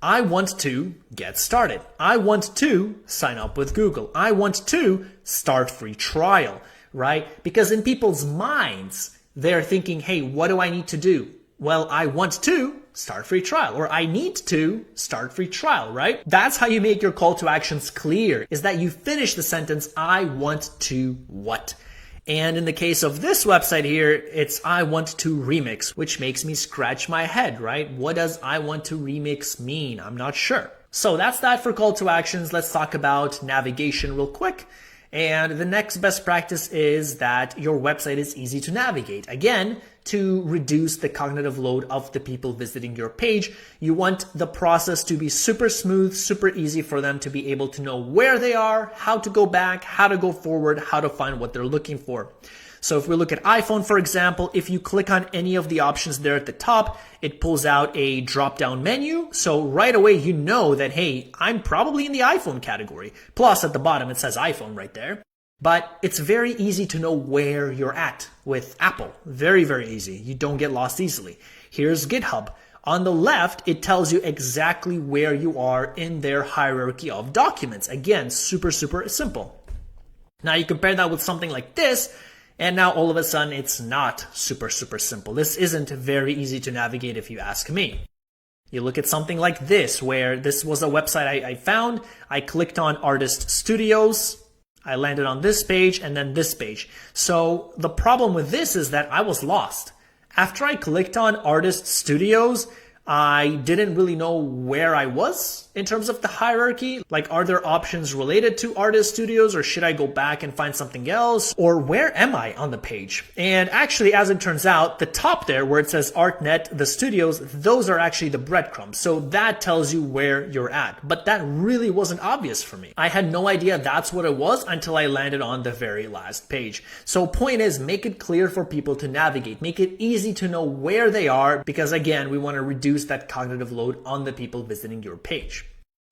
I want to get started. I want to sign up with Google. I want to start free trial, right? Because in people's minds, they're thinking, hey, what do I need to do? Well, I want to start free trial, or I need to start free trial, right? That's how you make your call to actions clear, is that you finish the sentence, I want to what? And in the case of this website here, it's I want to remix, which makes me scratch my head, right? What does I want to remix mean? I'm not sure. So that's that for call to actions. Let's talk about navigation real quick. And the next best practice is that your website is easy to navigate. Again, to reduce the cognitive load of the people visiting your page, you want the process to be super smooth, super easy for them to be able to know where they are, how to go back, how to go forward, how to find what they're looking for. So if we look at iPhone, for example, if you click on any of the options there at the top, it pulls out a drop-down menu. So right away, you know that, hey, I'm probably in the iPhone category. Plus at the bottom, it says iPhone right there. But it's very easy to know where you're at with Apple. Very, very easy. You don't get lost easily. Here's GitHub. On the left, it tells you exactly where you are in their hierarchy of documents. Again, super, super simple. Now you compare that with something like this, and now all of a sudden it's not super, super simple. This isn't very easy to navigate if you ask me. You look at something like this, where this was a website I found. I clicked on Artist Studios. I landed on this page and then this page. So the problem with this is that I was lost. After I clicked on Artist Studios, I didn't really know where I was in terms of the hierarchy. Like, are there options related to Artist Studios, or should I go back and find something else? Or where am I on the page? And actually, as it turns out, the top there where it says ArtNet, the studios, those are actually the breadcrumbs. So that tells you where you're at. But that really wasn't obvious for me. I had no idea that's what it was until I landed on the very last page. So point is, make it clear for people to navigate. Make it easy to know where they are, because again, we want to reduce that cognitive load on the people visiting your page.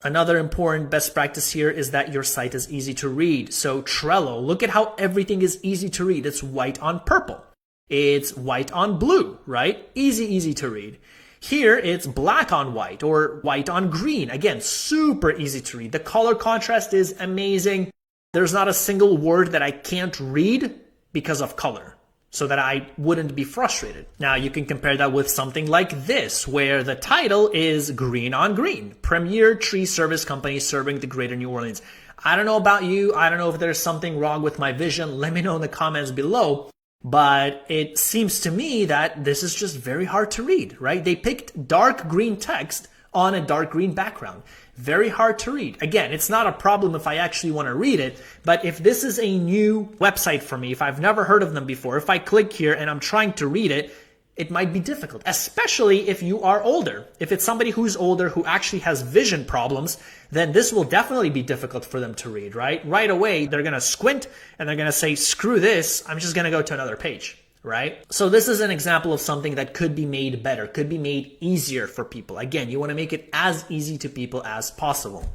Another important best practice here is that your site is easy to read. So Trello, look at how everything is easy to read. It's white on purple. It's white on blue, right? Easy, easy to read. Here it's black on white or white on green. Again, super easy to read. The color contrast is amazing. There's not a single word that I can't read because of color, so that I wouldn't be frustrated. Now you can compare that with something like this, where the title is green on green. Premier tree service company serving the greater New Orleans. I don't know about you. I don't know if there's something wrong with my vision. Let me know in the comments below. But it seems to me that this is just very hard to read, right? They picked dark green text on a dark green background. Very hard to read. Again, it's not a problem if I actually want to read it, but if this is a new website for me, if I've never heard of them before, if I click here and I'm trying to read it, it might be difficult, especially if you are older. If it's somebody who's older who actually has vision problems, then this will definitely be difficult for them to read, right? Right away, they're going to squint and they're going to say, screw this, I'm just going to go to another page. Right? So this is an example of something that could be made better, could be made easier for people. Again, you want to make it as easy to people as possible.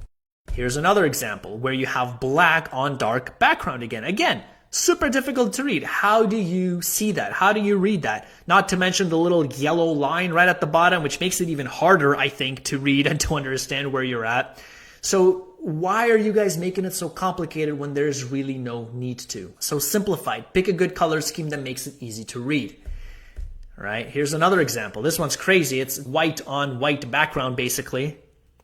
Here's another example where you have black on dark background again. Again, super difficult to read. How do you see that? How do you read that? Not to mention the little yellow line right at the bottom, which makes it even harder, I think, to read and to understand where you're at. So why are you guys making it so complicated when there's really no need to? So simplify. Pick a good color scheme that makes it easy to read. All right, here's another example. This one's crazy. It's white on white background, basically,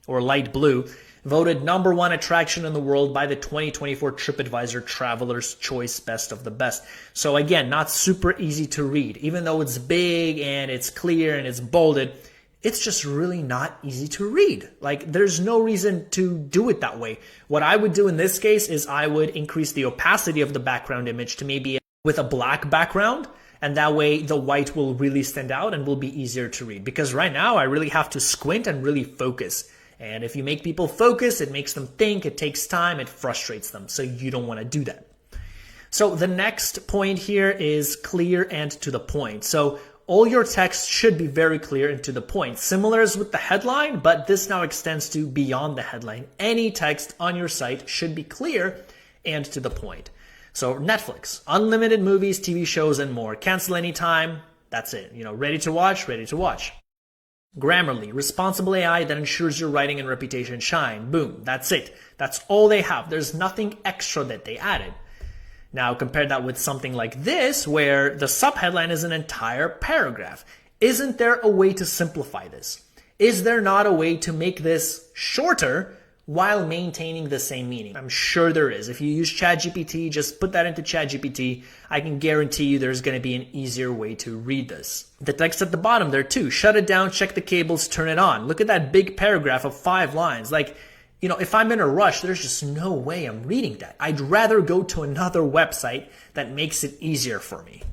or light blue. Voted #1 attraction in the world by the 2024 TripAdvisor Traveler's Choice Best of the Best. So again, not super easy to read. Even though it's big and it's clear and it's bolded, it's just really not easy to read. Like, there's no reason to do it that way. What I would do in this case is I would increase the opacity of the background image to maybe with a black background, and that way the white will really stand out and will be easier to read. Because right now I really have to squint and really focus. And if you make people focus, it makes them think, it takes time, it frustrates them. So you don't want to do that. So the next point here is clear and to the point. So all your text should be very clear and to the point. Similar as with the headline, but this now extends to beyond the headline. Any text on your site should be clear and to the point. So Netflix, unlimited movies, TV shows, and more. Cancel anytime. That's it. Ready to watch, ready to watch. Grammarly, responsible AI that ensures your writing and reputation shine. Boom. That's it. That's all they have. There's nothing extra that they added. Now compare that with something like this, where the subheadline is an entire paragraph. Isn't there a way to simplify this? Is there not a way to make this shorter while maintaining the same meaning? I'm sure there is. If you use ChatGPT, just put that into ChatGPT. I can guarantee you there's going to be an easier way to read this. The text at the bottom there too. Shut it down, check the cables, turn it on. Look at that big paragraph of 5 lines. If I'm in a rush, there's just no way I'm reading that. I'd rather go to another website that makes it easier for me.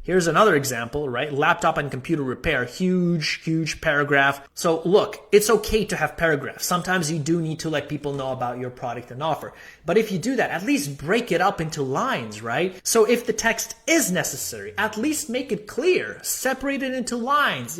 Here's another example, right? Laptop and computer repair, huge paragraph. So look, it's okay to have paragraphs. Sometimes you do need to let people know about your product and offer. But if you do that, at least break it up into lines, right? So if the text is necessary, at least make it clear. Separate it into lines,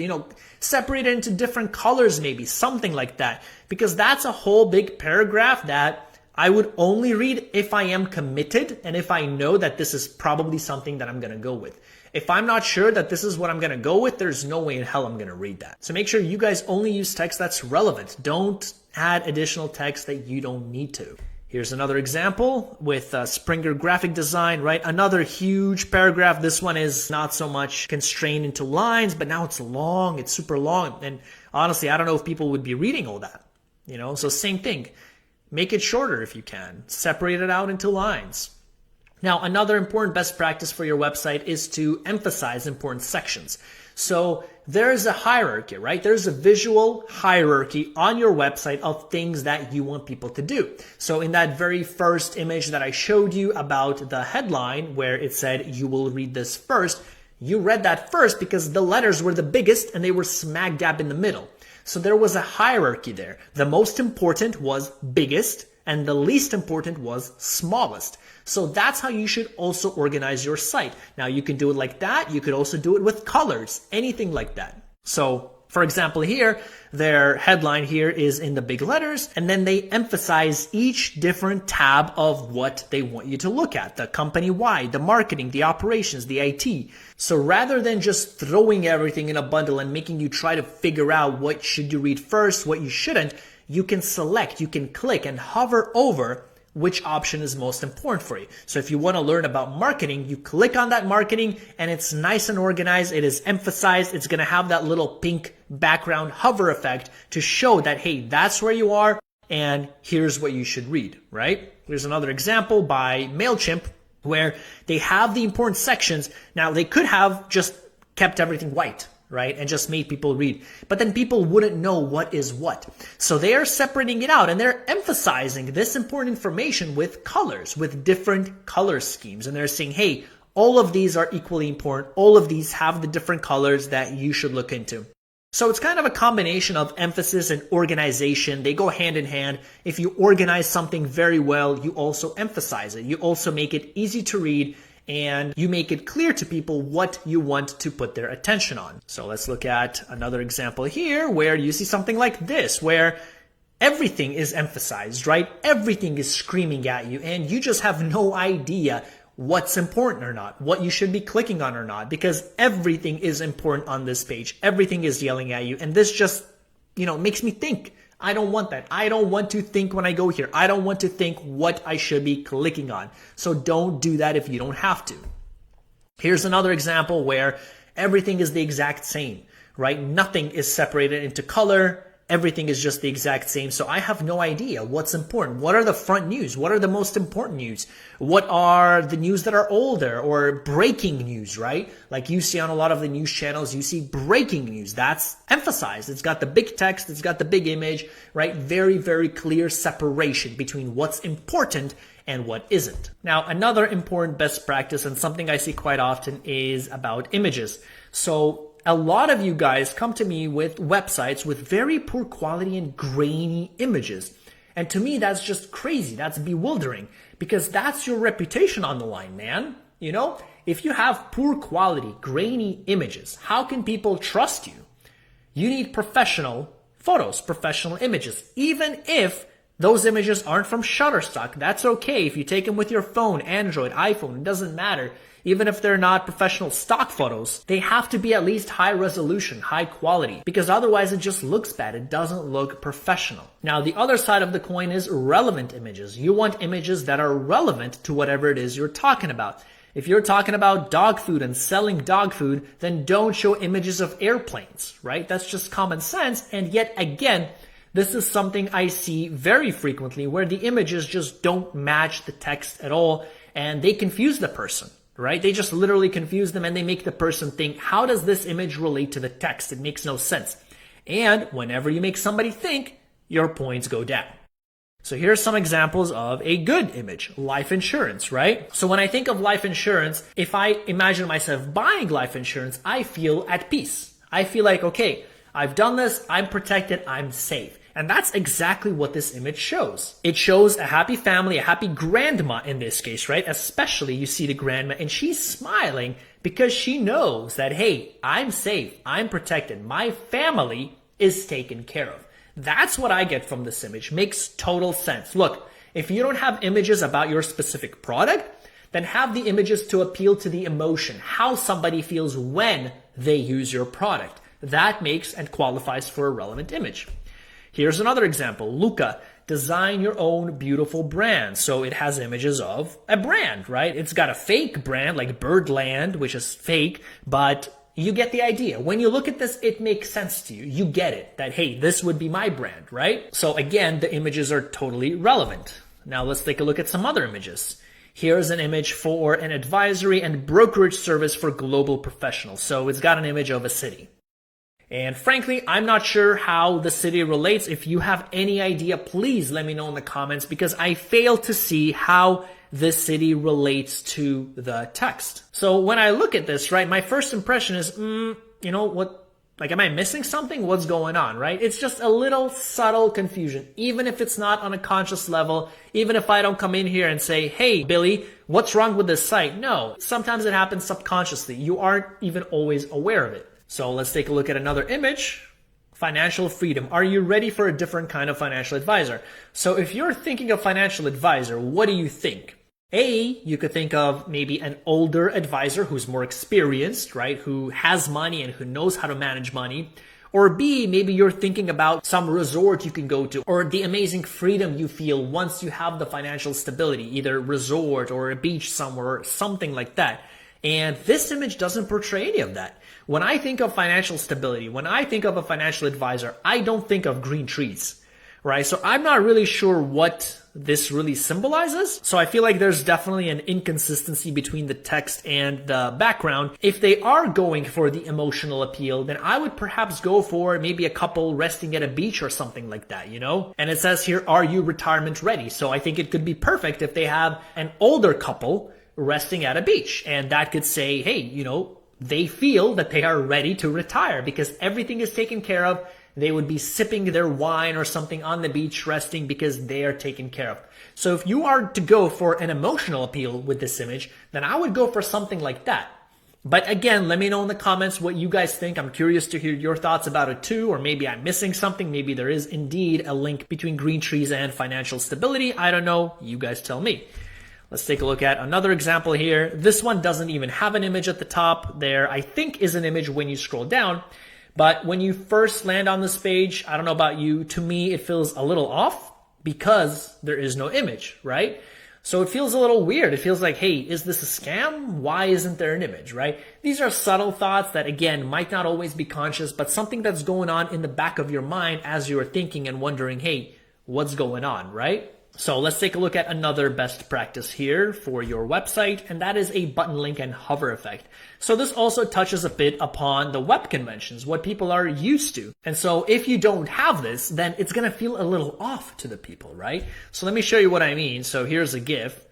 separate it into different colors maybe, something like that. Because that's a whole big paragraph that I would only read if I am committed and if I know that this is probably something that I'm going to go with. If I'm not sure that this is what I'm going to go with, there's no way in hell I'm going to read that. So make sure you guys only use text that's relevant. Don't add additional text that you don't need to. Here's another example with Springer graphic design, right? Another huge paragraph. This one is not so much constrained into lines, but now it's long. It's super long. And honestly, I don't know if people would be reading all that, So same thing. Make it shorter if you can. Separate it out into lines. Now, another important best practice for your website is to emphasize important sections. So there's a hierarchy, right? There's a visual hierarchy on your website of things that you want people to do. So in that very first image that I showed you about the headline where it said you will read this first, you read that first because the letters were the biggest and they were smack dab in the middle. So there was a hierarchy there. The most important was biggest and the least important was smallest. So that's how you should also organize your site. Now you can do it like that. You could also do it with colors, anything like that. So for example here, their headline here is in the big letters, and then they emphasize each different tab of what they want you to look at. The company-wide, the marketing, the operations, the IT. So rather than just throwing everything in a bundle and making you try to figure out what should you read first, what you shouldn't, you can select, you can click and hover over which option is most important for you. So if you want to learn about marketing, you click on that marketing and it's nice and organized. It is emphasized. It's going to have that little pink background hover effect to show that, hey, that's where you are and here's what you should read, right? Here's another example by MailChimp where they have the important sections. Now they could have just kept everything white, right? And just made people read. But then people wouldn't know what is what. So they are separating it out and they're emphasizing this important information with colors, with different color schemes. And they're saying, hey, all of these are equally important. All of these have the different colors that you should look into. So it's kind of a combination of emphasis and organization. They go hand in hand. If you organize something very well, you also emphasize it. You also make it easy to read and you make it clear to people what you want to put their attention on. So let's look at another example here where you see something like this, where everything is emphasized, right? Everything is screaming at you and you just have no idea what's important or not, what you should be clicking on or not, because everything is important on this page. Everything is yelling at you. And this just, makes me think. I don't want that. I don't want to think when I go here. I don't want to think what I should be clicking on. So don't do that if you don't have to. Here's another example where everything is the exact same, right? Nothing is separated into color. Everything is just the exact same. So I have no idea what's important. What are the front news? What are the most important news? What are the news that are older or breaking news, right? Like you see on a lot of the news channels, you see breaking news. That's emphasized. It's got the big text. It's got the big image, right? Very, very clear separation between what's important and what isn't. Now, another important best practice and something I see quite often is about images. So A lot of you guys come to me with websites with very poor quality and grainy images. And to me, that's just crazy. That's bewildering because that's your reputation on the line, man. You know, if you have poor quality, grainy images, how can people trust you? You need professional photos, professional images. Even if those images aren't from Shutterstock, that's okay. If you take them with your phone, Android, iPhone, it doesn't matter. Even if they're not professional stock photos, they have to be at least high resolution, high quality, because otherwise it just looks bad. It doesn't look professional. Now, the other side of the coin is relevant images. You want images that are relevant to whatever it is you're talking about. If you're talking about dog food and selling dog food, then don't show images of airplanes, right? That's just common sense. And yet again, this is something I see very frequently where the images just don't match the text at all and they confuse the person, right? They just literally confuse them and they make the person think, how does this image relate to the text? It makes no sense. And whenever you make somebody think, your points go down. So here's some examples of a good image, life insurance, right? So when I think of life insurance, if I imagine myself buying life insurance, I feel at peace. I feel like, okay, I've done this, I'm protected, I'm safe. And that's exactly what this image shows. It shows a happy family, a happy grandma in this case, right? Especially you see the grandma and she's smiling because she knows that, hey, I'm safe, I'm protected, my family is taken care of. That's what I get from this image. Makes total sense. Look, if you don't have images about your specific product, then have the images to appeal to the emotion, how somebody feels when they use your product. That makes and qualifies for a relevant image. Here's another example. Luca, design your own beautiful brand. So it has images of a brand, right? It's got a fake brand like Birdland, which is fake, but you get the idea. When you look at this, it makes sense to you. You get it that, hey, this would be my brand, right? So again, the images are totally relevant. Now let's take a look at some other images. Here's an image for an advisory and brokerage service for global professionals. So it's got an image of a city. And frankly, I'm not sure how the city relates. If you have any idea, please let me know in the comments because I fail to see how this city relates to the text. So when I look at this, right, my first impression is, you know, what, like, am I missing something? What's going on, right? It's just a little subtle confusion, even if it's not on a conscious level, even if I don't come in here and say, hey, Billy, what's wrong with this site? No, sometimes it happens subconsciously. You aren't even always aware of it. So let's take a look at another image. Financial freedom. Are you ready for a different kind of financial advisor? So if you're thinking of financial advisor, what do you think? A, you could think of maybe an older advisor who's more experienced, right? Who has money and who knows how to manage money. Or B, maybe you're thinking about some resort you can go to or the amazing freedom you feel once you have the financial stability, either resort or a beach somewhere or something like that. And this image doesn't portray any of that. When I think of financial stability, when I think of a financial advisor, I don't think of green trees, right? So I'm not really sure what this really symbolizes. So I feel like there's definitely an inconsistency between the text and the background. If they are going for the emotional appeal, then I would perhaps go for maybe a couple resting at a beach or something like that, you know? And it says here, are you retirement ready? So I think it could be perfect if they have an older couple resting at a beach. And that could say, hey, you know, they feel that they are ready to retire because everything is taken care of. They would be sipping their wine or something on the beach resting because they are taken care of. So if you are to go for an emotional appeal with this image, then I would go for something like that. But again, let me know in the comments what you guys think. I'm curious to hear your thoughts about it too, or maybe I'm missing something. Maybe there is indeed a link between green trees and financial stability. I don't know. You guys tell me. Let's take a look at another example here. This one doesn't even have an image at the top. There, I think, is an image when you scroll down. But when you first land on this page, I don't know about you, to me, it feels a little off because there is no image, right? So it feels a little weird. It feels like, hey, is this a scam? Why isn't there an image, right? These are subtle thoughts that, again, might not always be conscious, but something that's going on in the back of your mind as you're thinking and wondering, hey, what's going on, right? So let's take a look at another best practice here for your website, and that is a button link and hover effect. So this also touches a bit upon the web conventions, what people are used to. And so if you don't have this, then it's going to feel a little off to the people, right? So let me show you what I mean. So here's a GIF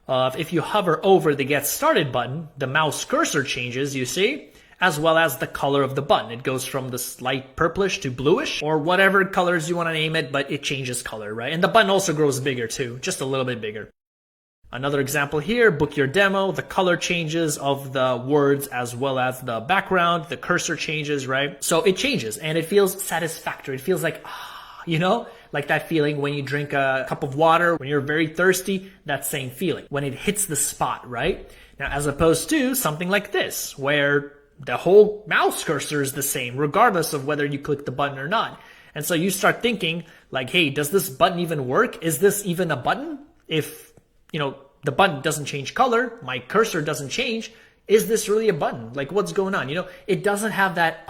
of if you hover over the Get Started button, the mouse cursor changes, you see? as well as the color of the button. It goes from this light purplish to bluish, or whatever colors you want to name it, but it changes color, right? And the button also grows bigger too, just a little bit bigger. Another example here, book your demo, the color changes of the words as well as the background, the cursor changes, right? So it changes and it feels satisfactory. It feels like, you know, like that feeling when you drink a cup of water, when you're very thirsty, that same feeling, when it hits the spot, right? Now, as opposed to something like this, where the whole mouse cursor is the same, regardless of whether you click the button or not. And so you start thinking like, hey, does this button even work? Is this even a button? If, you know, the button doesn't change color, my cursor doesn't change, is this really a button? Like, what's going on? You know, it doesn't have that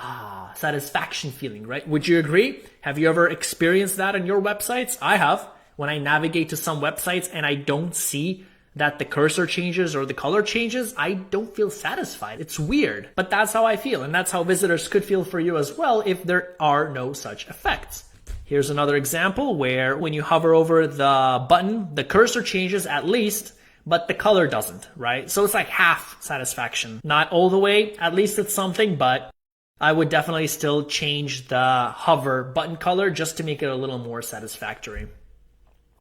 satisfaction feeling, right? Would you agree? Have you ever experienced that on your websites? I have. When I navigate to some websites and I don't see that the cursor changes or the color changes, I don't feel satisfied. It's weird, but that's how I feel. And that's how visitors could feel for you as well if there are no such effects. Here's another example where when you hover over the button, the cursor changes at least, but the color doesn't, right? So it's like half satisfaction. Not all the way, at least it's something, but I would definitely still change the hover button color just to make it a little more satisfactory.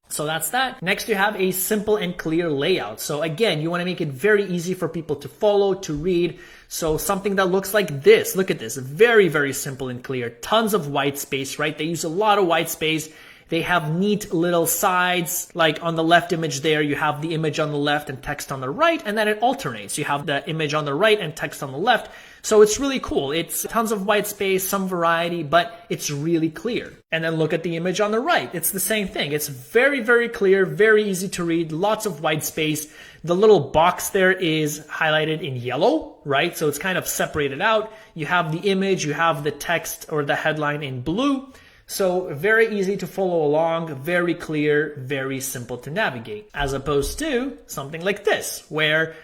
So that's that. Next, you have a simple and clear layout. So again, you want to make it very easy for people to follow, to read. So something that looks like this. Look at this. Very, very simple and clear. Tons of white space, right? They use a lot of white space. They have neat little sides, like on the left image there, you have the image on the left and text on the right, and then it alternates. You have the image on the right and text on the left. So it's really cool. It's tons of white space, some variety, but it's really clear. And then look at the image on the right. It's the same thing. It's very, very clear, very easy to read, lots of white space. The little box there is highlighted in yellow, right? So it's kind of separated out. You have the image, you have the text or the headline in blue. So very easy to follow along, very clear, very simple to navigate, as opposed to something like this, where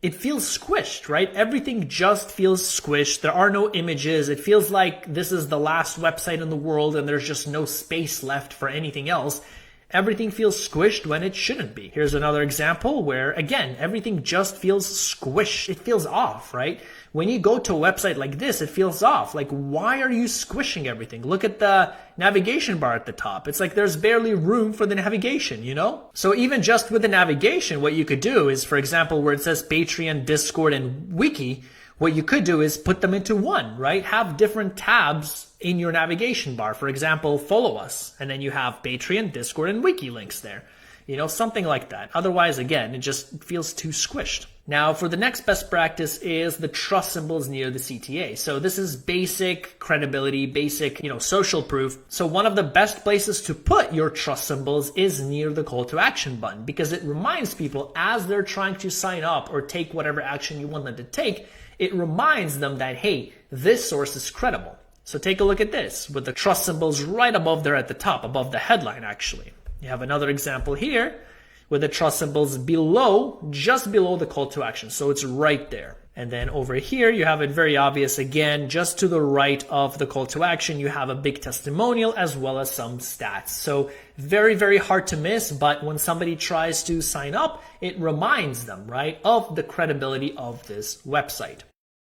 it feels squished, right? Everything just feels squished. There are no images. It feels like this is the last website in the world and there's just no space left for anything else. Everything feels squished when it shouldn't be. Here's another example where, again, everything just feels squished. It feels off, right? When you go to a website like this, it feels off. Like, why are you squishing everything? Look at the navigation bar at the top. It's like there's barely room for the navigation, you know? So even just with the navigation, what you could do is, for example, where it says Patreon, Discord, and Wiki, what you could do is put them into one, right? Have different tabs in your navigation bar. For example, follow us. And then you have Patreon, Discord, and Wiki links there. You know, something like that. Otherwise, again, it just feels too squished. Now, for the next best practice is the trust symbols near the CTA. So this is basic credibility, basic, social proof. So one of the best places to put your trust symbols is near the call to action button, because it reminds people as they're trying to sign up or take whatever action you want them to take, it reminds them that, hey, this source is credible. So take a look at this with the trust symbols right above there at the top, above the headline actually. You have another example here with the trust symbols below, just below the call to action. So it's right there. And then over here, you have it very obvious again, just to the right of the call to action, you have a big testimonial as well as some stats. So very, very hard to miss, but when somebody tries to sign up, it reminds them, right, of the credibility of this website.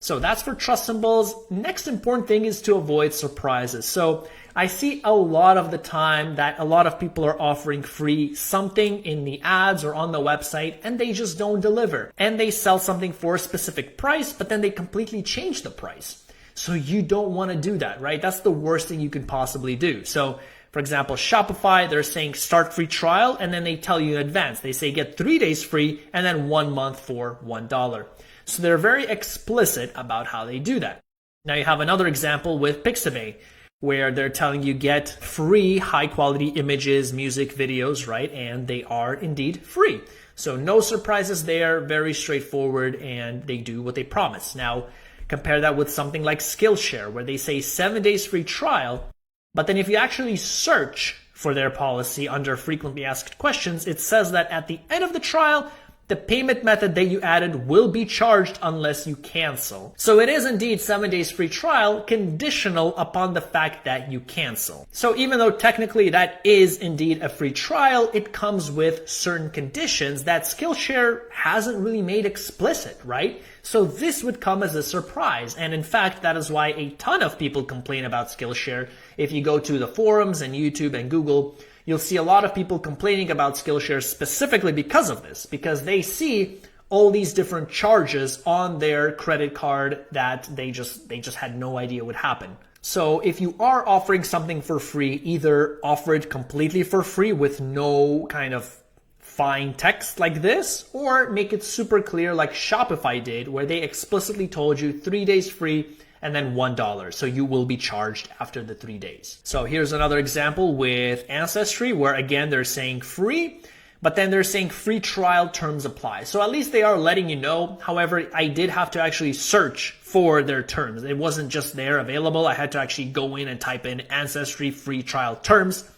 So that's for trust symbols. Next important thing is to avoid surprises. So I see a lot of the time that a lot of people are offering free something in the ads or on the website and they just don't deliver. And they sell something for a specific price, but then they completely change the price. So you don't want to do that, right? That's the worst thing you can possibly do. So for example, Shopify, they're saying start free trial and then they tell you in advance. They say get 3 days free and then 1 month for $1. So they're very explicit about how they do that. Now you have another example with Pixabay, where they're telling you get free high quality images, music, videos, right? And they are indeed free. So no surprises there, very straightforward, and they do what they promise. Now compare that with something like Skillshare, where they say 7 days free trial, but then if you actually search for their policy under frequently asked questions, it says that at the end of the trial, the payment method that you added will be charged unless you cancel. So it is indeed 7 days free trial conditional upon the fact that you cancel. So even though technically that is indeed a free trial, it comes with certain conditions that Skillshare hasn't really made explicit, right? So this would come as a surprise. And in fact, that is why a ton of people complain about Skillshare. If you go to the forums and YouTube and Google, you'll see a lot of people complaining about Skillshare specifically because of this, because they see all these different charges on their credit card that they just had no idea would happen. So if you are offering something for free, either offer it completely for free with no kind of fine text like this, or make it super clear like Shopify did, where they explicitly told you 3 days free and then $1. So you will be charged after the 3 days. So here's another example with Ancestry, where again, they're saying free, but then they're saying free trial terms apply. So at least they are letting you know. However, I did have to actually search for their terms. It wasn't just there available. I had to actually go in and type in Ancestry free trial terms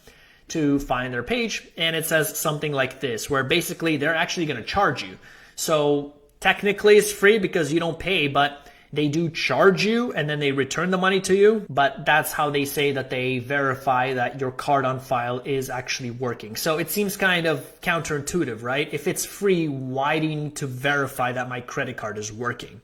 to find their page. And it says something like this, where basically they're actually going to charge you. So technically it's free because you don't pay, but they do charge you and then they return the money to you. But that's how they say that they verify that your card on file is actually working. So it seems kind of counterintuitive, right? If it's free, why do you need to verify that my credit card is working?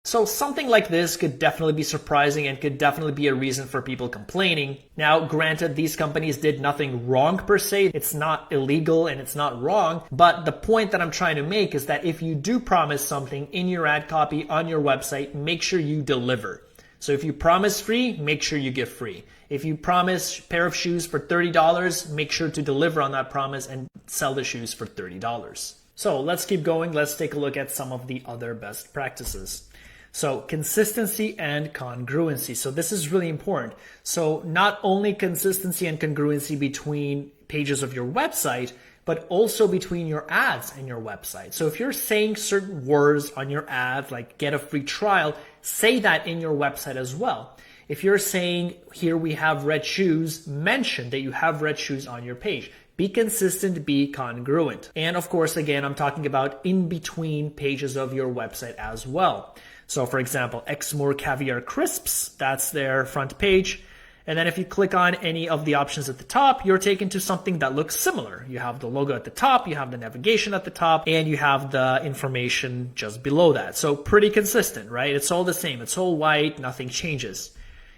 So something like this could definitely be surprising and could definitely be a reason for people complaining. Now, granted, these companies did nothing wrong per se. It's not illegal and it's not wrong. But the point that I'm trying to make is that if you do promise something in your ad copy on your website, make sure you deliver. So if you promise free, make sure you give free. If you promise a pair of shoes for $30, make sure to deliver on that promise and sell the shoes for $30. So let's keep going. Let's take a look at some of the other best practices. So consistency and congruency. So this is really important. So not only consistency and congruency between pages of your website, but also between your ads and your website. So if you're saying certain words on your ads, like get a free trial, say that in your website as well. If you're saying here we have red shoes, mention that you have red shoes on your page. Be consistent, be congruent. And of course, again, I'm talking about in between pages of your website as well. So for example, Exmoor Caviar Crisps, that's their front page. And then if you click on any of the options at the top, you're taken to something that looks similar. You have the logo at the top, you have the navigation at the top, and you have the information just below that. So pretty consistent, right? It's all the same. It's all white, nothing changes.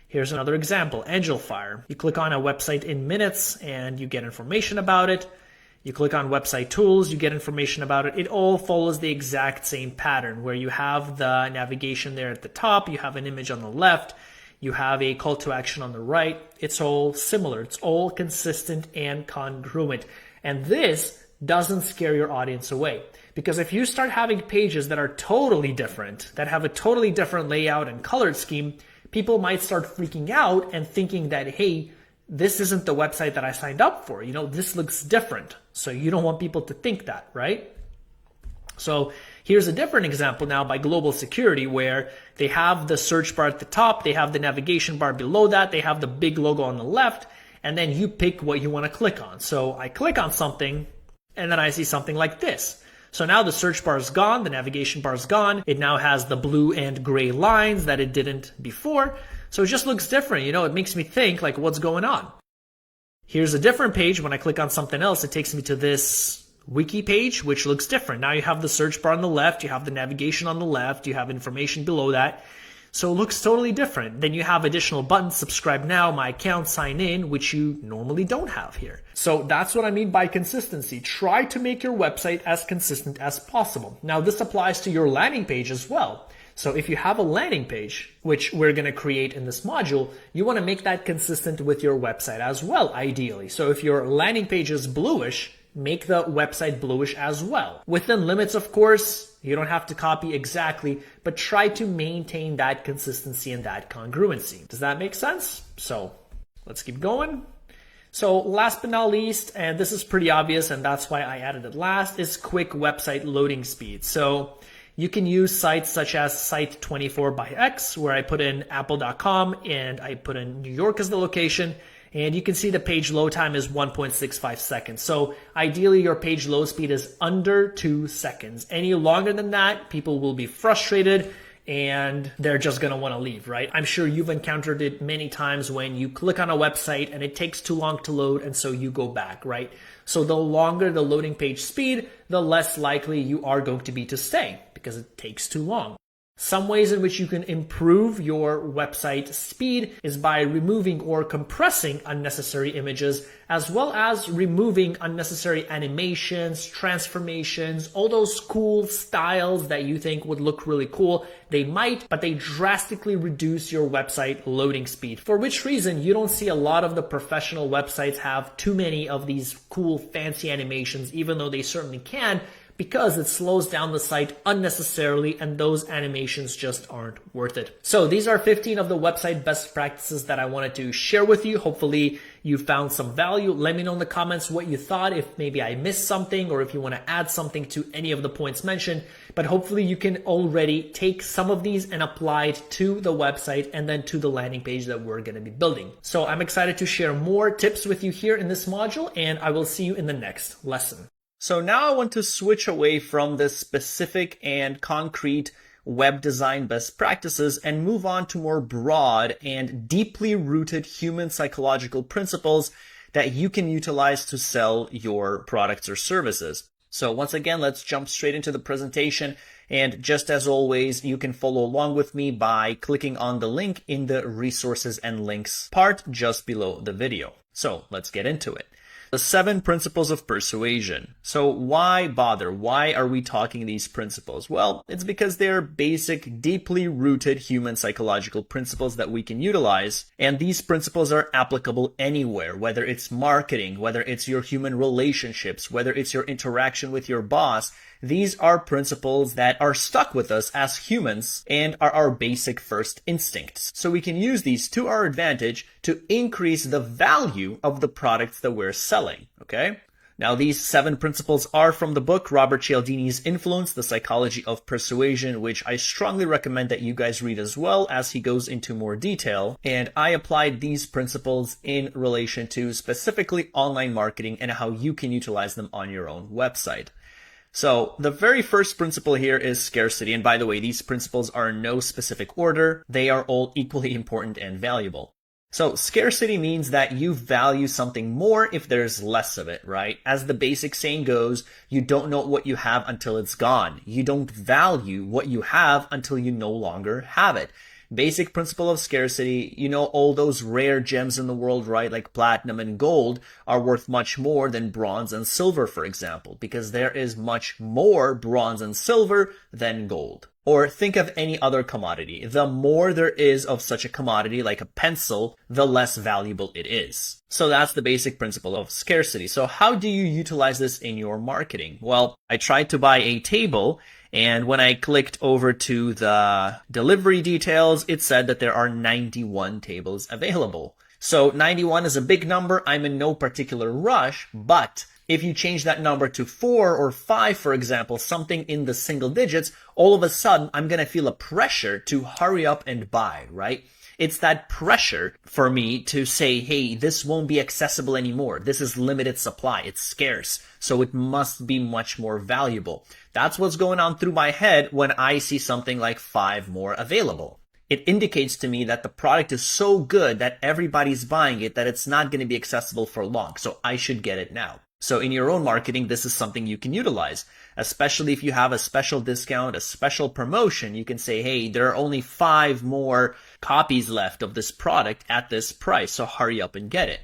Here's another example, Angel Fire. You click on a website in minutes and you get information about it. You click on website tools, you get information about it. It all follows the exact same pattern where you have the navigation there at the top, you have an image on the left, you have a call to action on the right. It's all similar. It's all consistent and congruent. And this doesn't scare your audience away. Because if you start having pages that are totally different, that have a totally different layout and color scheme, people might start freaking out and thinking that, hey, this isn't the website that I signed up for. You know, this looks different. So you don't want people to think that, right? So here's a different example now by Global Security, where they have the search bar at the top, they have the navigation bar below that, they have the big logo on the left, and then you pick what you want to click on. So I click on something, and then I see something like this. So now the search bar is gone, the navigation bar is gone. It now has the blue and gray lines that it didn't before. So it just looks different. You know, it makes me think like, what's going on? Here's a different page. When I click on something else, it takes me to this wiki page, which looks different. Now you have the search bar on the left, you have the navigation on the left, you have information below that. So it looks totally different. Then you have additional buttons, subscribe now, my account, sign in, which you normally don't have here. So that's what I mean by consistency. Try to make your website as consistent as possible. Now this applies to your landing page as well. So if you have a landing page, which we're going to create in this module, you want to make that consistent with your website as well, ideally. So if your landing page is bluish, make the website bluish as well. Within limits, of course, you don't have to copy exactly, but try to maintain that consistency and that congruency. Does that make sense? So let's keep going. So last but not least, and this is pretty obvious, and that's why I added it last, is quick website loading speed. So you can use sites such as Site24 by X, where I put in apple.com and I put in New York as the location. And you can see the page load time is 1.65 seconds. So ideally your page load speed is under 2 seconds. Any longer than that, people will be frustrated and they're just going to want to leave, right? I'm sure you've encountered it many times when you click on a website and it takes too long to load, and so you go back, right? So the longer the loading page speed, the less likely you are going to be to stay because it takes too long. Some ways in which you can improve your website speed is by removing or compressing unnecessary images, as well as removing unnecessary animations, transformations, all those cool styles that you think would look really cool. They might, but they drastically reduce your website loading speed. For which reason, you don't see a lot of the professional websites have too many of these cool, fancy animations, even though they certainly can, because it slows down the site unnecessarily and those animations just aren't worth it. So these are 15 of the website best practices that I wanted to share with you. Hopefully you found some value. Let me know in the comments what you thought, if maybe I missed something or if you want to add something to any of the points mentioned. But hopefully you can already take some of these and apply it to the website and then to the landing page that we're going to be building. So I'm excited to share more tips with you here in this module, and I will see you in the next lesson. So now I want to switch away from the specific and concrete web design best practices and move on to more broad and deeply rooted human psychological principles that you can utilize to sell your products or services. So once again, let's jump straight into the presentation. And just as always, you can follow along with me by clicking on the link in the resources and links part just below the video. So let's get into it. The 7 principles of persuasion. So why bother? Why are we talking these principles? Well, it's because they're basic, deeply rooted human psychological principles that we can utilize. And these principles are applicable anywhere, whether it's marketing, whether it's your human relationships, whether it's your interaction with your boss. These are principles that are stuck with us as humans and are our basic first instincts. So we can use these to our advantage to increase the value of the products that we're selling, okay? Now, these 7 principles are from the book Robert Cialdini's Influence, The Psychology of Persuasion, which I strongly recommend that you guys read as well, as he goes into more detail. And I applied these principles in relation to specifically online marketing and how you can utilize them on your own website. So the very first principle here is scarcity. And by the way, these principles are in no specific order. They are all equally important and valuable. So scarcity means that you value something more if there's less of it, right? As the basic saying goes, you don't know what you have until it's gone. You don't value what you have until you no longer have it. Basic principle of scarcity, you know, all those rare gems in the world, right, like platinum and gold, are worth much more than bronze and silver, for example, because there is much more bronze and silver than gold. Or think of any other commodity. The more there is of such a commodity, like a pencil, the less valuable it is. So that's the basic principle of scarcity. So how do you utilize this in your marketing? Well, I tried to buy a table, and when I clicked over to the delivery details, it said that there are 91 tables available. So 91 is a big number. I'm in no particular rush, but if you change that number to 4 or 5, for example, something in the single digits, all of a sudden I'm going to feel a pressure to hurry up and buy, right? It's that pressure for me to say, hey, this won't be accessible anymore. This is limited supply. It's scarce. So it must be much more valuable. That's what's going on through my head when I see something like 5 more available. It indicates to me that the product is so good that everybody's buying it that it's not going to be accessible for long. So I should get it now. So in your own marketing, this is something you can utilize, especially if you have a special discount, a special promotion. You can say, hey, there are only 5 more copies left of this product at this price, so hurry up and get it.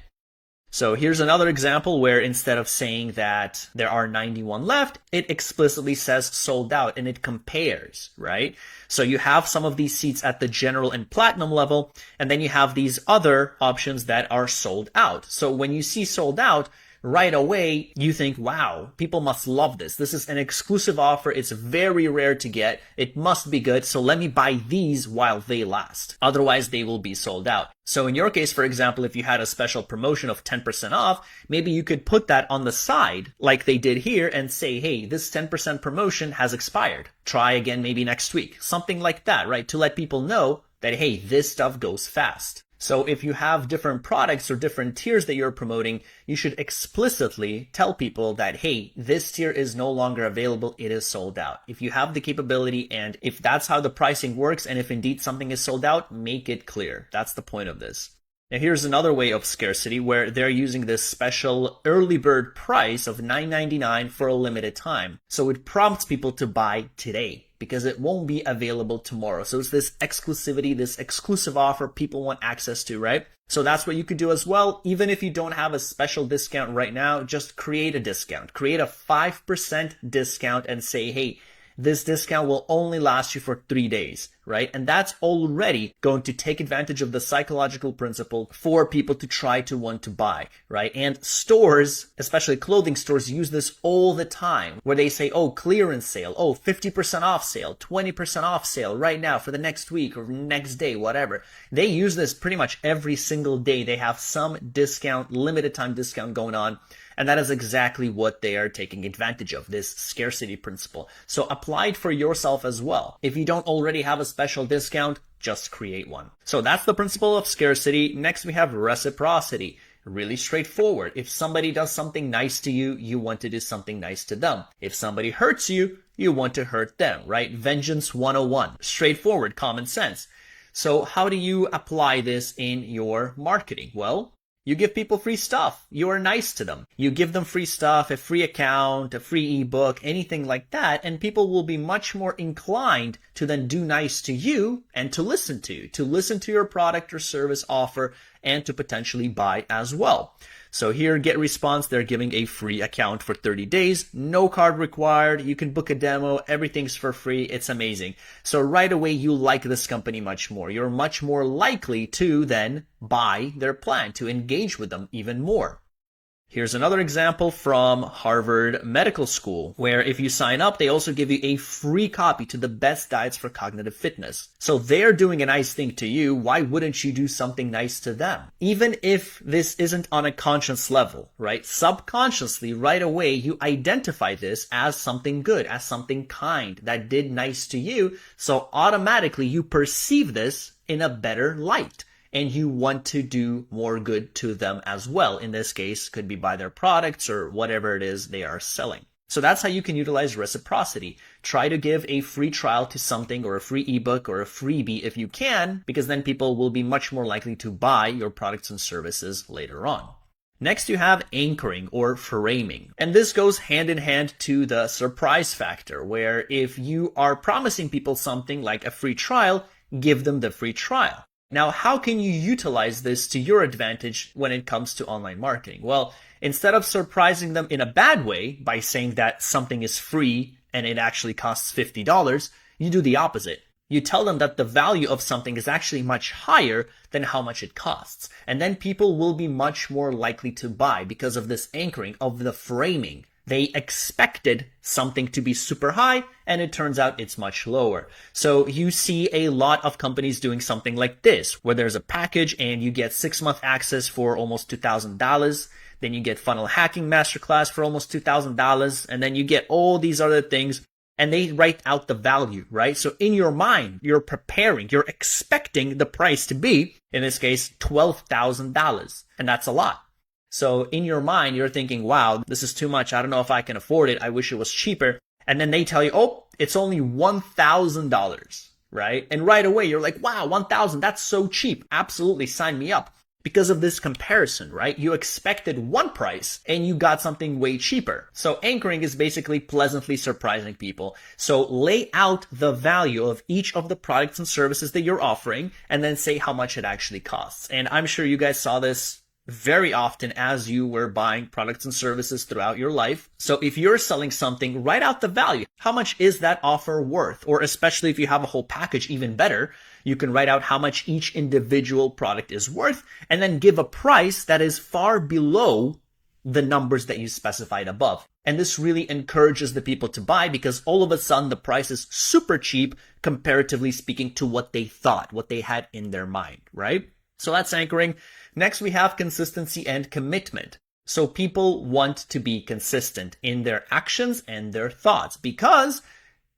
So here's another example where instead of saying that there are 91 left, it explicitly says sold out, and it compares, right? So you have some of these seats at the general and platinum level, and then you have these other options that are sold out. So when you see sold out, right away, you think, wow, people must love this. This is an exclusive offer. It's very rare to get. It must be good. So let me buy these while they last. Otherwise, they will be sold out. So in your case, for example, if you had a special promotion of 10% off, maybe you could put that on the side like they did here and say, hey, this 10% promotion has expired. Try again maybe next week. Something like that, right? To let people know that, hey, this stuff goes fast. So if you have different products or different tiers that you're promoting, you should explicitly tell people that, hey, this tier is no longer available. It is sold out. If you have the capability and if that's how the pricing works, and if indeed something is sold out, make it clear. That's the point of this. Now here's another way of scarcity where they're using this special early bird price of $9.99 for a limited time. So it prompts people to buy today, because it won't be available tomorrow. So it's this exclusivity, this exclusive offer people want access to, right? So that's what you could do as well. Even if you don't have a special discount right now, just create a discount. Create a 5% discount and say, hey, this discount will only last you for 3 days, right? And that's already going to take advantage of the psychological principle for people to try to want to buy, right? And stores, especially clothing stores, use this all the time where they say, oh, clearance sale, oh, 50% off sale, 20% off sale right now for the next week or next day, whatever. They use this pretty much every single day. They have some discount, limited time discount going on. And that is exactly what they are taking advantage of, this scarcity principle. So apply it for yourself as well. If you don't already have a special discount, just create one. So that's the principle of scarcity. Next, we have reciprocity. Really straightforward. If somebody does something nice to you, you want to do something nice to them. If somebody hurts you, you want to hurt them, right? Vengeance 101. Straightforward, common sense. So how do you apply this in your marketing? Well, you give people free stuff. You are nice to them. You give them free stuff, a free account, a free ebook, anything like that, and people will be much more inclined to then do nice to you and to listen to your product or service offer and to potentially buy as well. So here, GetResponse, they're giving a free account for 30 days, no card required. You can book a demo. Everything's for free. It's amazing. So right away, you like this company much more. You're much more likely to then buy their plan, to engage with them even more. Here's another example from Harvard Medical School, where if you sign up, they also give you a free copy to the best diets for cognitive fitness. So they're doing a nice thing to you. Why wouldn't you do something nice to them? Even if this isn't on a conscious level, right? Subconsciously, right away, you identify this as something good, as something kind that did nice to you. So automatically you perceive this in a better light. And you want to do more good to them as well. In this case, could be by their products or whatever it is they are selling. So that's how you can utilize reciprocity. Try to give a free trial to something or a free ebook or a freebie if you can, because then people will be much more likely to buy your products and services later on. Next, you have anchoring or framing. And this goes hand in hand to the surprise factor, where if you are promising people something like a free trial, give them the free trial. Now, how can you utilize this to your advantage when it comes to online marketing? Well, instead of surprising them in a bad way by saying that something is free and it actually costs $50, you do the opposite. You tell them that the value of something is actually much higher than how much it costs. And then people will be much more likely to buy because of this anchoring, of the framing. They expected something to be super high, and it turns out it's much lower. So you see a lot of companies doing something like this, where there's a package and you get 6-month access for almost $2,000. Then you get funnel hacking masterclass for almost $2,000. And then you get all these other things, and they write out the value, right? So in your mind, you're preparing, you're expecting the price to be, in this case, $12,000. And that's a lot. So in your mind, you're thinking, wow, this is too much. I don't know if I can afford it. I wish it was cheaper. And then they tell you, oh, it's only $1,000, right? And right away, you're like, wow, $1,000, that's so cheap. Absolutely, sign me up. Because of this comparison, right? You expected one price and you got something way cheaper. So anchoring is basically pleasantly surprising people. So lay out the value of each of the products and services that you're offering and then say how much it actually costs. And I'm sure you guys saw this very often as you were buying products and services throughout your life. So if you're selling something, write out the value. How much is that offer worth? Or especially if you have a whole package, even better, you can write out how much each individual product is worth and then give a price that is far below the numbers that you specified above. And this really encourages the people to buy because all of a sudden the price is super cheap comparatively speaking to what they thought, what they had in their mind, right? So that's anchoring. Next, we have consistency and commitment. So people want to be consistent in their actions and their thoughts because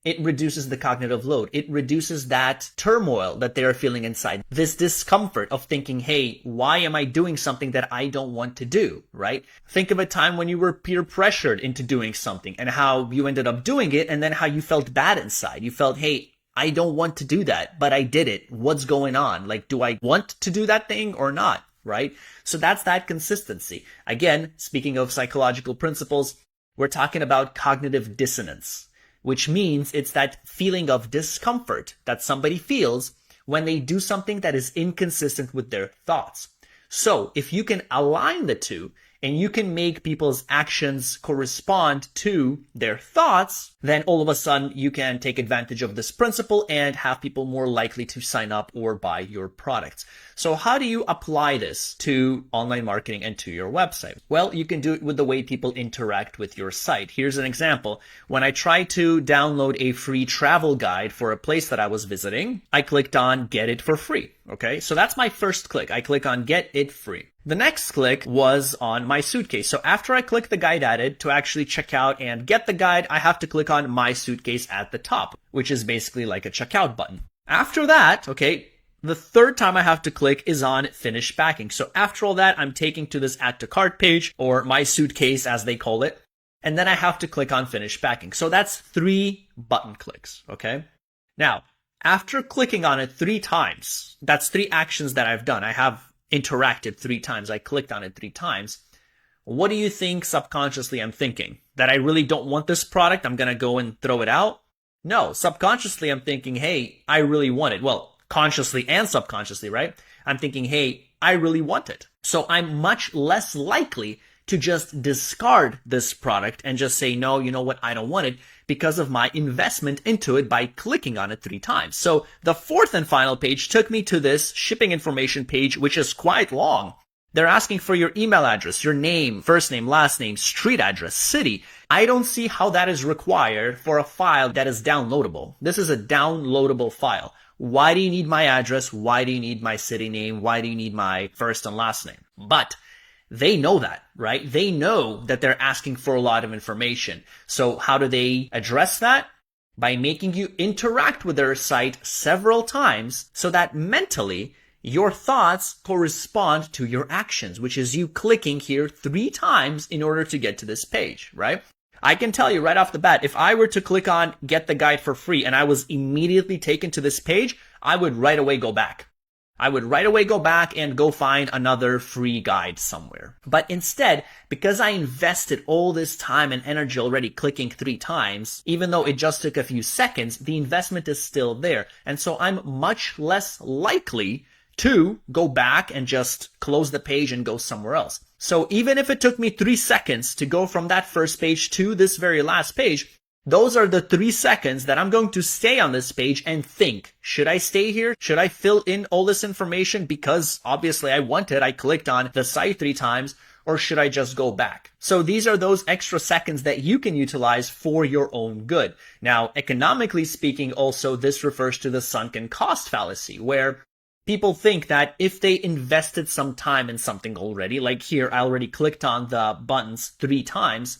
It reduces the cognitive load. It reduces that turmoil that they are feeling inside. This discomfort of thinking, hey, why am I doing something that I don't want to do, right? Think of a time when you were peer pressured into doing something and how you ended up doing it and then how you felt bad inside. You felt, hey, I don't want to do that, but I did it. What's going on? Like, do I want to do that thing or not, right? So that's that consistency. Again, speaking of psychological principles, we're talking about cognitive dissonance, which means it's that feeling of discomfort that somebody feels when they do something that is inconsistent with their thoughts. So if you can align the two and you can make people's actions correspond to their thoughts, then all of a sudden you can take advantage of this principle and have people more likely to sign up or buy your products. So how do you apply this to online marketing and to your website? Well, you can do it with the way people interact with your site. Here's an example. When I tried to download a free travel guide for a place that I was visiting, I clicked on Get It for Free. Okay, so that's my first click. I click on Get It Free. The next click was on my suitcase. So after I click the guide added to actually check out and get the guide, I have to click on My Suitcase at the top, which is basically like a checkout button. After that, okay, the third time I have to click is on Finish Packing. So after all that, I'm taken to this Add to Cart page, or My Suitcase as they call it. And then I have to click on Finish Packing. So that's 3 button clicks, okay? Now, after clicking on it 3 times, that's 3 actions that I've done. I have interacted 3 times. I clicked on it 3 times. What do you think subconsciously I'm thinking? That I really don't want this product? I'm going to go and throw it out? No, subconsciously I'm thinking, hey, I really want it. Well, consciously and subconsciously, right? I'm thinking, hey, I really want it. So I'm much less likely to just discard this product and just say, no, you know what, I don't want it, because of my investment into it by clicking on it 3 times. So the 4th and final page took me to this shipping information page, which is quite long. They're asking for your email address, your name, first name, last name, street address, city. I don't see how that is required for a file that is downloadable. This is a downloadable file. Why do you need my address? Why do you need my city name? Why do you need my first and last name? But they know that, right? They know that they're asking for a lot of information. So how do they address that? By making you interact with their site several times so that mentally your thoughts correspond to your actions, which is you clicking here 3 times in order to get to this page, right? I can tell you right off the bat, if I were to click on Get the Guide for Free and I was immediately taken to this page, I would right away go back. I would right away go back and go find another free guide somewhere. But instead, because I invested all this time and energy already clicking 3 times, even though it just took a few seconds, the investment is still there. And so I'm much less likely to go back and just close the page and go somewhere else. So even if it took me 3 seconds to go from that first page to this very last page, those are the 3 seconds that I'm going to stay on this page and think, should I stay here? Should I fill in all this information because obviously I want it, I clicked on the site 3 times, or should I just go back? So these are those extra seconds that you can utilize for your own good. Now, economically speaking, also this refers to the sunken cost fallacy, where people think that if they invested some time in something already, like here, I already clicked on the buttons 3 times.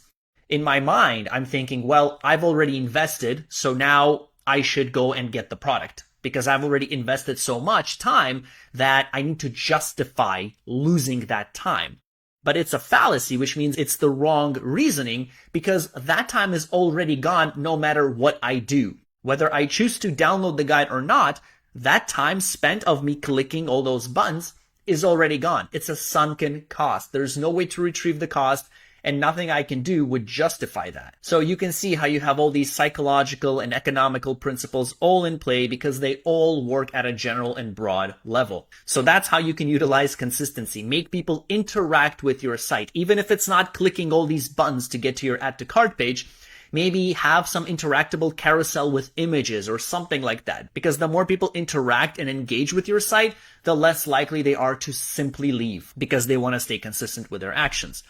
In my mind, I'm thinking, well, I've already invested, so now I should go and get the product because I've already invested so much time that I need to justify losing that time. But it's a fallacy, which means it's the wrong reasoning because that time is already gone no matter what I do. Whether I choose to download the guide or not, that time spent of me clicking all those buttons is already gone. It's a sunken cost. There's no way to retrieve the cost, and nothing I can do would justify that. So you can see how you have all these psychological and economical principles all in play because they all work at a general and broad level. So that's how you can utilize consistency. Make people interact with your site. Even if it's not clicking all these buttons to get to your add to cart page, maybe have some interactable carousel with images or something like that. Because the more people interact and engage with your site, the less likely they are to simply leave because they want to stay consistent with their actions.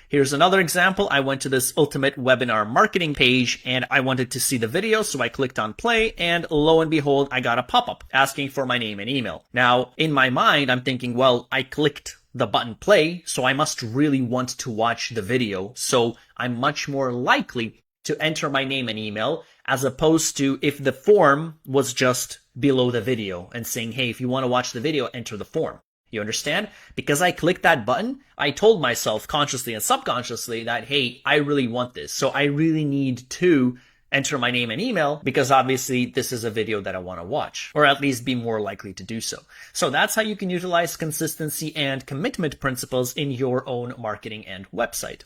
Here's another example. I went to this ultimate webinar marketing page and I wanted to see the video. So I clicked on play and lo and behold, I got a pop-up asking for my name and email. Now in my mind, I'm thinking, well, I clicked the button play, so I must really want to watch the video. So I'm much more likely to enter my name and email, as opposed to if the form was just below the video and saying, hey, if you want to watch the video, enter the form. You understand? Because I clicked that button, I told myself consciously and subconsciously that, hey, I really want this. So I really need to enter my name and email because obviously this is a video that I want to watch, or at least be more likely to do so. So that's how you can utilize consistency and commitment principles in your own marketing and website.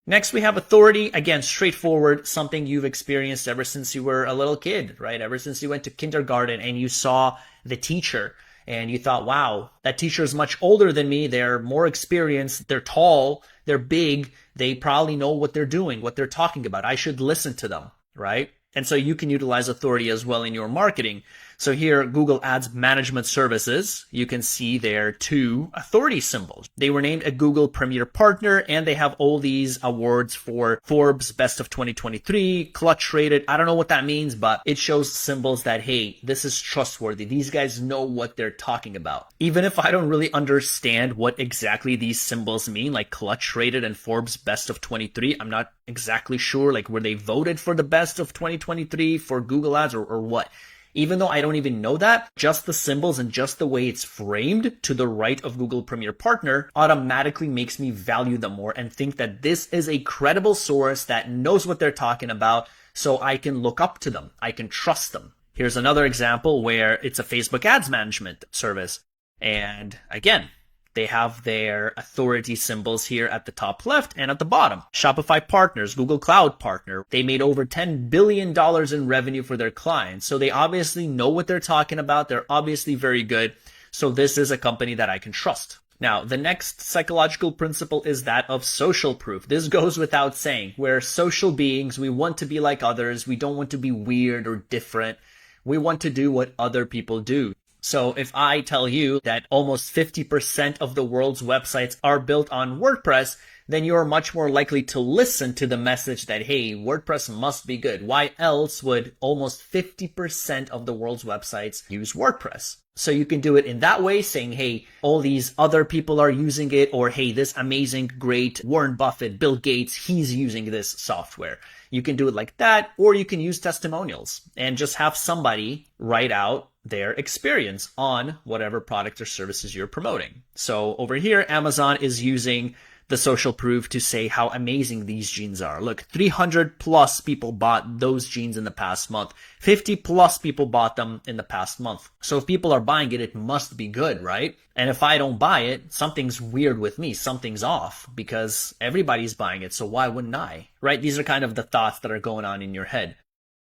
Next, we have authority. Again, straightforward, something you've experienced ever since you were a little kid, right? Ever since you went to kindergarten and you saw the teacher and you thought, wow, that teacher is much older than me. They're more experienced. They're tall. They're big. They probably know what they're doing, what they're talking about. I should listen to them, right? And so you can utilize authority as well in your marketing. So here, Google Ads Management Services, you can see their 2 authority symbols. They were named a Google Premier Partner, and they have all these awards for Forbes Best of 2023, Clutch Rated. I don't know what that means, but it shows symbols that, hey, this is trustworthy. These guys know what they're talking about. Even if I don't really understand what exactly these symbols mean, like Clutch Rated and Forbes Best of 23, I'm not exactly sure, like were they voted for the best of 2023 for Google Ads or what? Even though I don't even know that, just the symbols and just the way it's framed to the right of Google Premier Partner automatically makes me value them more and think that this is a credible source that knows what they're talking about, so I can look up to them. I can trust them. Here's another example where it's a Facebook Ads Management service. And again, they have their authority symbols here at the top left and at the bottom. Shopify Partners, Google Cloud Partner. They made over $10 billion in revenue for their clients. So they obviously know what they're talking about. They're obviously very good. So this is a company that I can trust. Now, the next psychological principle is that of social proof. This goes without saying. We're social beings. We want to be like others. We don't want to be weird or different. We want to do what other people do. So if I tell you that almost 50% of the world's websites are built on WordPress, then you're much more likely to listen to the message that, hey, WordPress must be good. Why else would almost 50% of the world's websites use WordPress? So you can do it in that way, saying, hey, all these other people are using it, or hey, this amazing, great Warren Buffett, Bill Gates, he's using this software. You can do it like that, or you can use testimonials and just have somebody write out their experience on whatever product or services you're promoting. So over here, Amazon is using the social proof to say how amazing these jeans are. Look, 300 plus people bought those jeans in the past month. 50 plus people bought them in the past month. So if people are buying it, it must be good, right? And if I don't buy it, something's weird with me. Something's off because everybody's buying it. So why wouldn't I, right? These are kind of the thoughts that are going on in your head.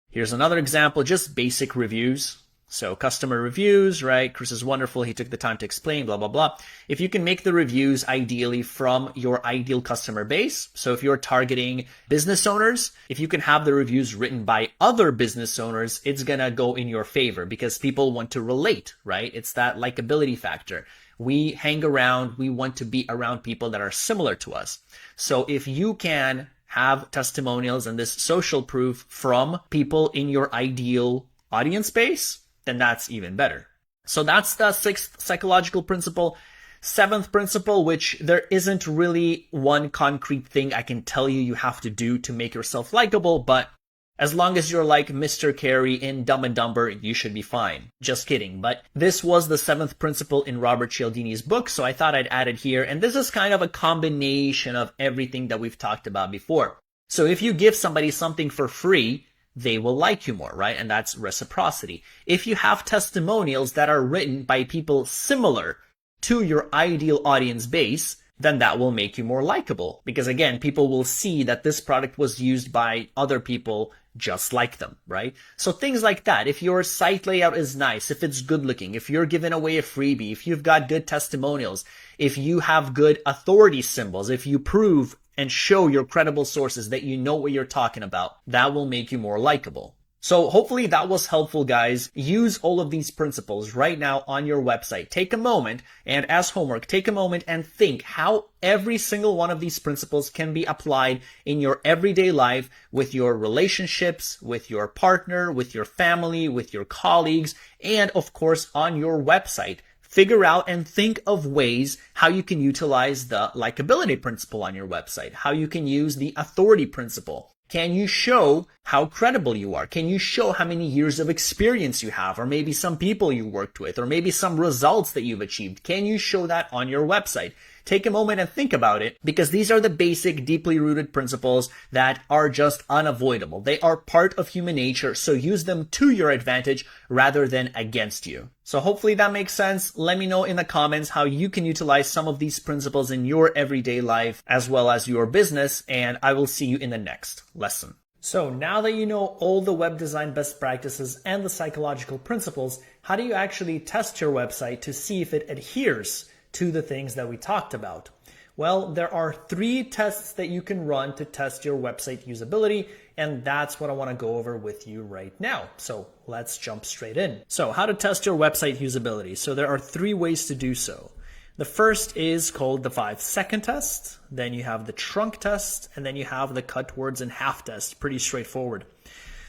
Here's another example, just basic reviews. So customer reviews, right? Chris is wonderful. He took the time to explain, blah, blah, blah. If you can make the reviews ideally from your ideal customer base. So if you're targeting business owners, if you can have the reviews written by other business owners, it's going to go in your favor because people want to relate, right? It's that likability factor. We hang around, we want to be around people that are similar to us. So if you can have testimonials and this social proof from people in your ideal audience base, then that's even better. So that's the 6th psychological principle. 7th principle, which there isn't really one concrete thing I can tell you have to do to make yourself likable, but as long as you're like Mr. Carey in Dumb and Dumber, you should be fine. Just kidding. But this was the 7th principle in Robert Cialdini's book, so I thought I'd add it here. And this is kind of a combination of everything that we've talked about before. So if you give somebody something for free, they will like you more, right? And that's reciprocity. If you have testimonials that are written by people similar to your ideal audience base, then that will make you more likable. Because again, people will see that this product was used by other people just like them, right? So things like that. If your site layout is nice, if it's good looking, if you're giving away a freebie, if you've got good testimonials, if you have good authority symbols, if you prove and show your credible sources that you know what you're talking about, that will make you more likable. So hopefully that was helpful, guys. Use all of these principles right now on your website. Take a moment and as homework, take a moment and think how every single one of these principles can be applied in your everyday life with your relationships, with your partner, with your family, with your colleagues, and of course on your website. Figure out and think of ways how you can utilize the likability principle on your website, how you can use the authority principle. Can you show how credible you are? Can you show how many years of experience you have, or maybe some people you worked with, or maybe some results that you've achieved? Can you show that on your website? Take a moment and think about it, because these are the basic, deeply rooted principles that are just unavoidable. They are part of human nature, so use them to your advantage rather than against you. So hopefully that makes sense. Let me know in the comments how you can utilize some of these principles in your everyday life as well as your business, and I will see you in the next lesson. So now that you know all the web design best practices and the psychological principles, how do you actually test your website to see if it adheres to the things that we talked about? Well, there are 3 tests that you can run to test your website usability, and that's what I want to go over with you right now. So let's jump straight in. So how to test your website usability. So there are 3 ways to do so. The first is called the 5-second test. Then you have the trunk test, and then you have the cut words in half test. Pretty straightforward.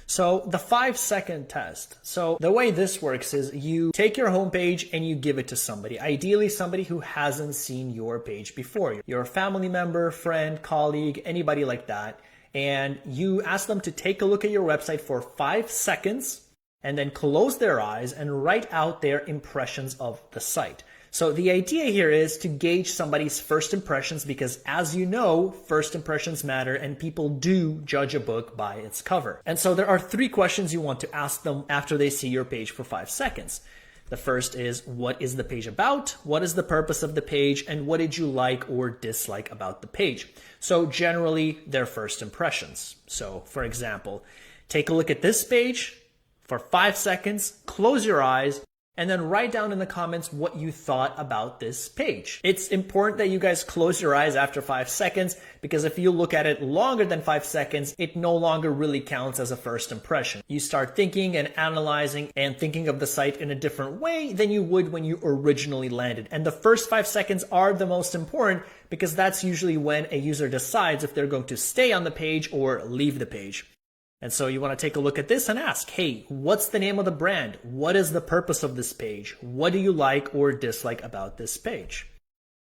So the 5-second test. So the way this works is you take your homepage and you give it to somebody, ideally somebody who hasn't seen your page before. Your family member, friend, colleague, anybody like that. And you ask them to take a look at your website for 5 seconds and then close their eyes and write out their impressions of the site. So the idea here is to gauge somebody's first impressions, because as you know, first impressions matter and people do judge a book by its cover. And so there are 3 questions you want to ask them after they see your page for 5 seconds. The first is, what is the page about? What is the purpose of the page? And what did you like or dislike about the page? So generally, their first impressions. So for example, take a look at this page for 5 seconds, close your eyes, and then write down in the comments what you thought about this page. It's important that you guys close your eyes after 5 seconds, because if you look at it longer than 5 seconds, it no longer really counts as a first impression. You start thinking and analyzing and thinking of the site in a different way than you would when you originally landed. And the first 5 seconds are the most important, because that's usually when a user decides if they're going to stay on the page or leave the page. And so you want to take a look at this and ask, hey, what's the name of the brand? What is the purpose of this page? What do you like or dislike about this page?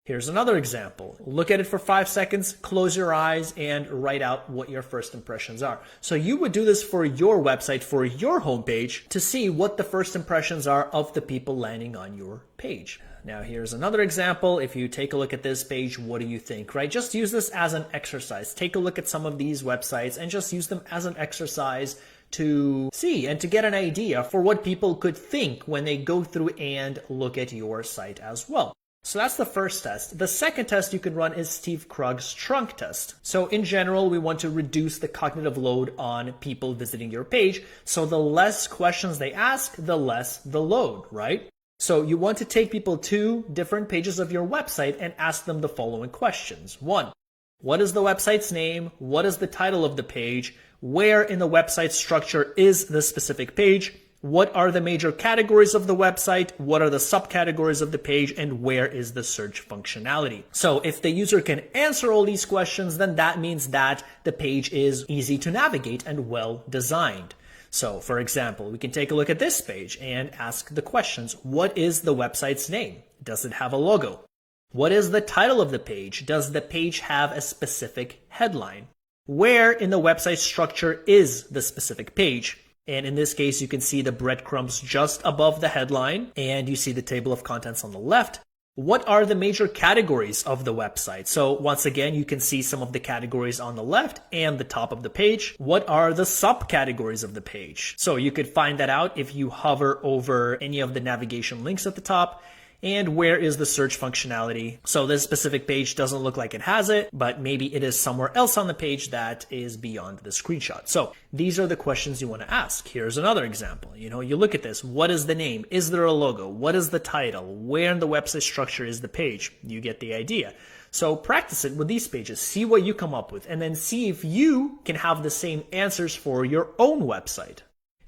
Here's another example. Look at it for 5 seconds, close your eyes, and write out what your first impressions are. So you would do this for your website, for your homepage, to see what the first impressions are of the people landing on your page. Now here's another example. If you take a look at this page, what do you think, right? Just use this as an exercise. Take a look at some of these websites and just use them as an exercise to see and to get an idea for what people could think when they go through and look at your site as well. So that's the first test. The second test you can run is Steve Krug's trunk test. So in general, we want to reduce the cognitive load on people visiting your page. So the less questions they ask, the less the load, right? So you want to take people to different pages of your website and ask them the following questions. 1, what is the website's name? What is the title of the page? Where in the website structure is the specific page? What are the major categories of the website? What are the subcategories of the page? And where is the search functionality? So if the user can answer all these questions, then that means that the page is easy to navigate and well designed. So for example, we can take a look at this page and ask the questions. What is the website's name? Does it have a logo? What is the title of the page? Does the page have a specific headline? Where in the website structure is the specific page? And in this case, you can see the breadcrumbs just above the headline, and you see the table of contents on the left. What are the major categories of the website? So once again, you can see some of the categories on the left and the top of the page. What are the subcategories of the page? So you could find that out if you hover over any of the navigation links at the top. And where is the search functionality? So this specific page doesn't look like it has it, but maybe it is somewhere else on the page that is beyond the screenshot. So these are the questions you want to ask. Here's another example. You look at this. What is the name? Is there a logo? What is the title? Where in the website structure is the page? You get the idea. So practice it with these pages. See what you come up with, and then see if you can have the same answers for your own website.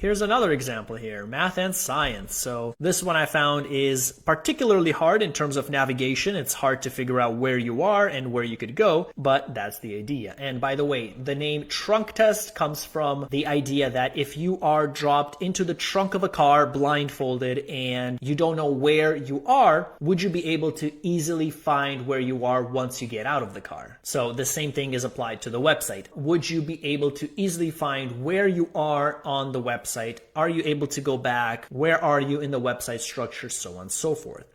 Here's another example here, math and science. So this one I found is particularly hard in terms of navigation. It's hard to figure out where you are and where you could go, but that's the idea. And by the way, the name trunk test comes from the idea that if you are dropped into the trunk of a car blindfolded and you don't know where you are, would you be able to easily find where you are once you get out of the car? So the same thing is applied to the website. Would you be able to easily find where you are on the website? Are you able to go back? Where are you in the website structure? So on and so forth.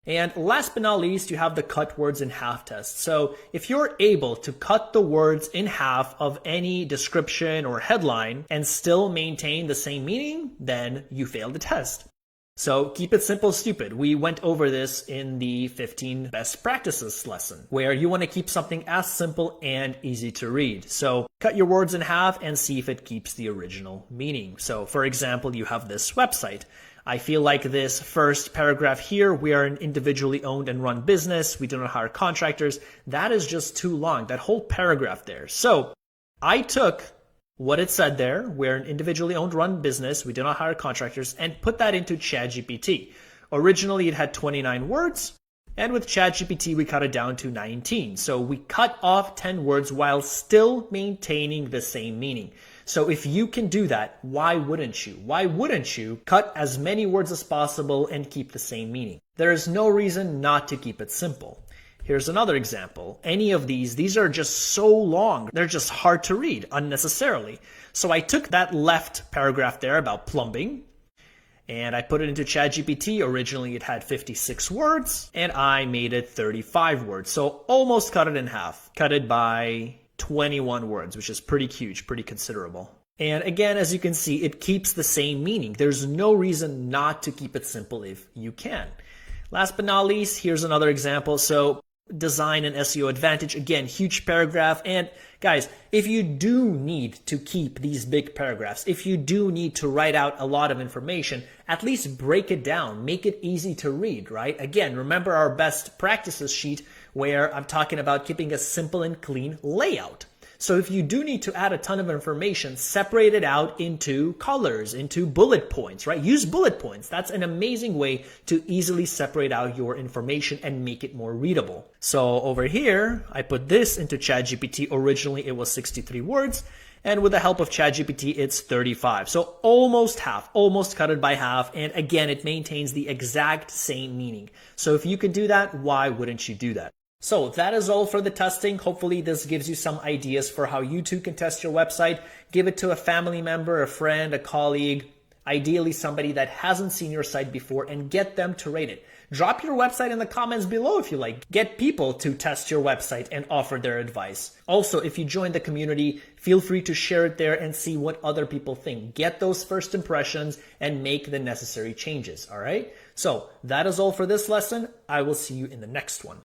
And last but not least, you have the cut words in half test. So if you're able to cut the words in half of any description or headline and still maintain the same meaning, then you failed the test. So keep it simple, stupid. We went over this in the 15 best practices lesson, where you want to keep something as simple and easy to read. So cut your words in half and see if it keeps the original meaning. So for example, you have this website. I feel like this first paragraph here, we are an individually owned and run business. We do not hire contractors. That is just too long, that whole paragraph there. So I took what it said there, we're an individually owned run business, we do not hire contractors, and put that into ChatGPT. Originally it had 29 words, and with ChatGPT we cut it down to 19. So we cut off 10 words while still maintaining the same meaning. So if you can do that, why wouldn't you? Why wouldn't you cut as many words as possible and keep the same meaning? There is no reason not to keep it simple. Here's another example. Any of these are just so long. They're just hard to read unnecessarily. So I took that left paragraph there about plumbing and I put it into ChatGPT. Originally it had 56 words and I made it 35 words. So almost cut it in half. Cut it by 21 words, which is pretty huge, pretty considerable. And again, as you can see, it keeps the same meaning. There's no reason not to keep it simple if you can. Last but not least, here's another example. So design and SEO advantage, again, huge paragraph. And guys, if you do need to keep these big paragraphs, if you do need to write out a lot of information, at least break it down, make it easy to read, right? Again, remember our best practices sheet where I'm talking about keeping a simple and clean layout. So if you do need to add a ton of information, separate it out into colors, into bullet points, right? Use bullet points. That's an amazing way to easily separate out your information and make it more readable. So over here, I put this into ChatGPT. Originally, it was 63 words. And with the help of ChatGPT, it's 35. So almost half, almost cut it by half. And again, it maintains the exact same meaning. So if you can do that, why wouldn't you do that? So that is all for the testing. Hopefully this gives you some ideas for how you too can test your website. Give it to a family member, a friend, a colleague, ideally somebody that hasn't seen your site before, and get them to rate it. Drop your website in the comments below if you like. Get people to test your website and offer their advice. Also, if you join the community, feel free to share it there and see what other people think. Get those first impressions and make the necessary changes, all right? So that is all for this lesson. I will see you in the next one.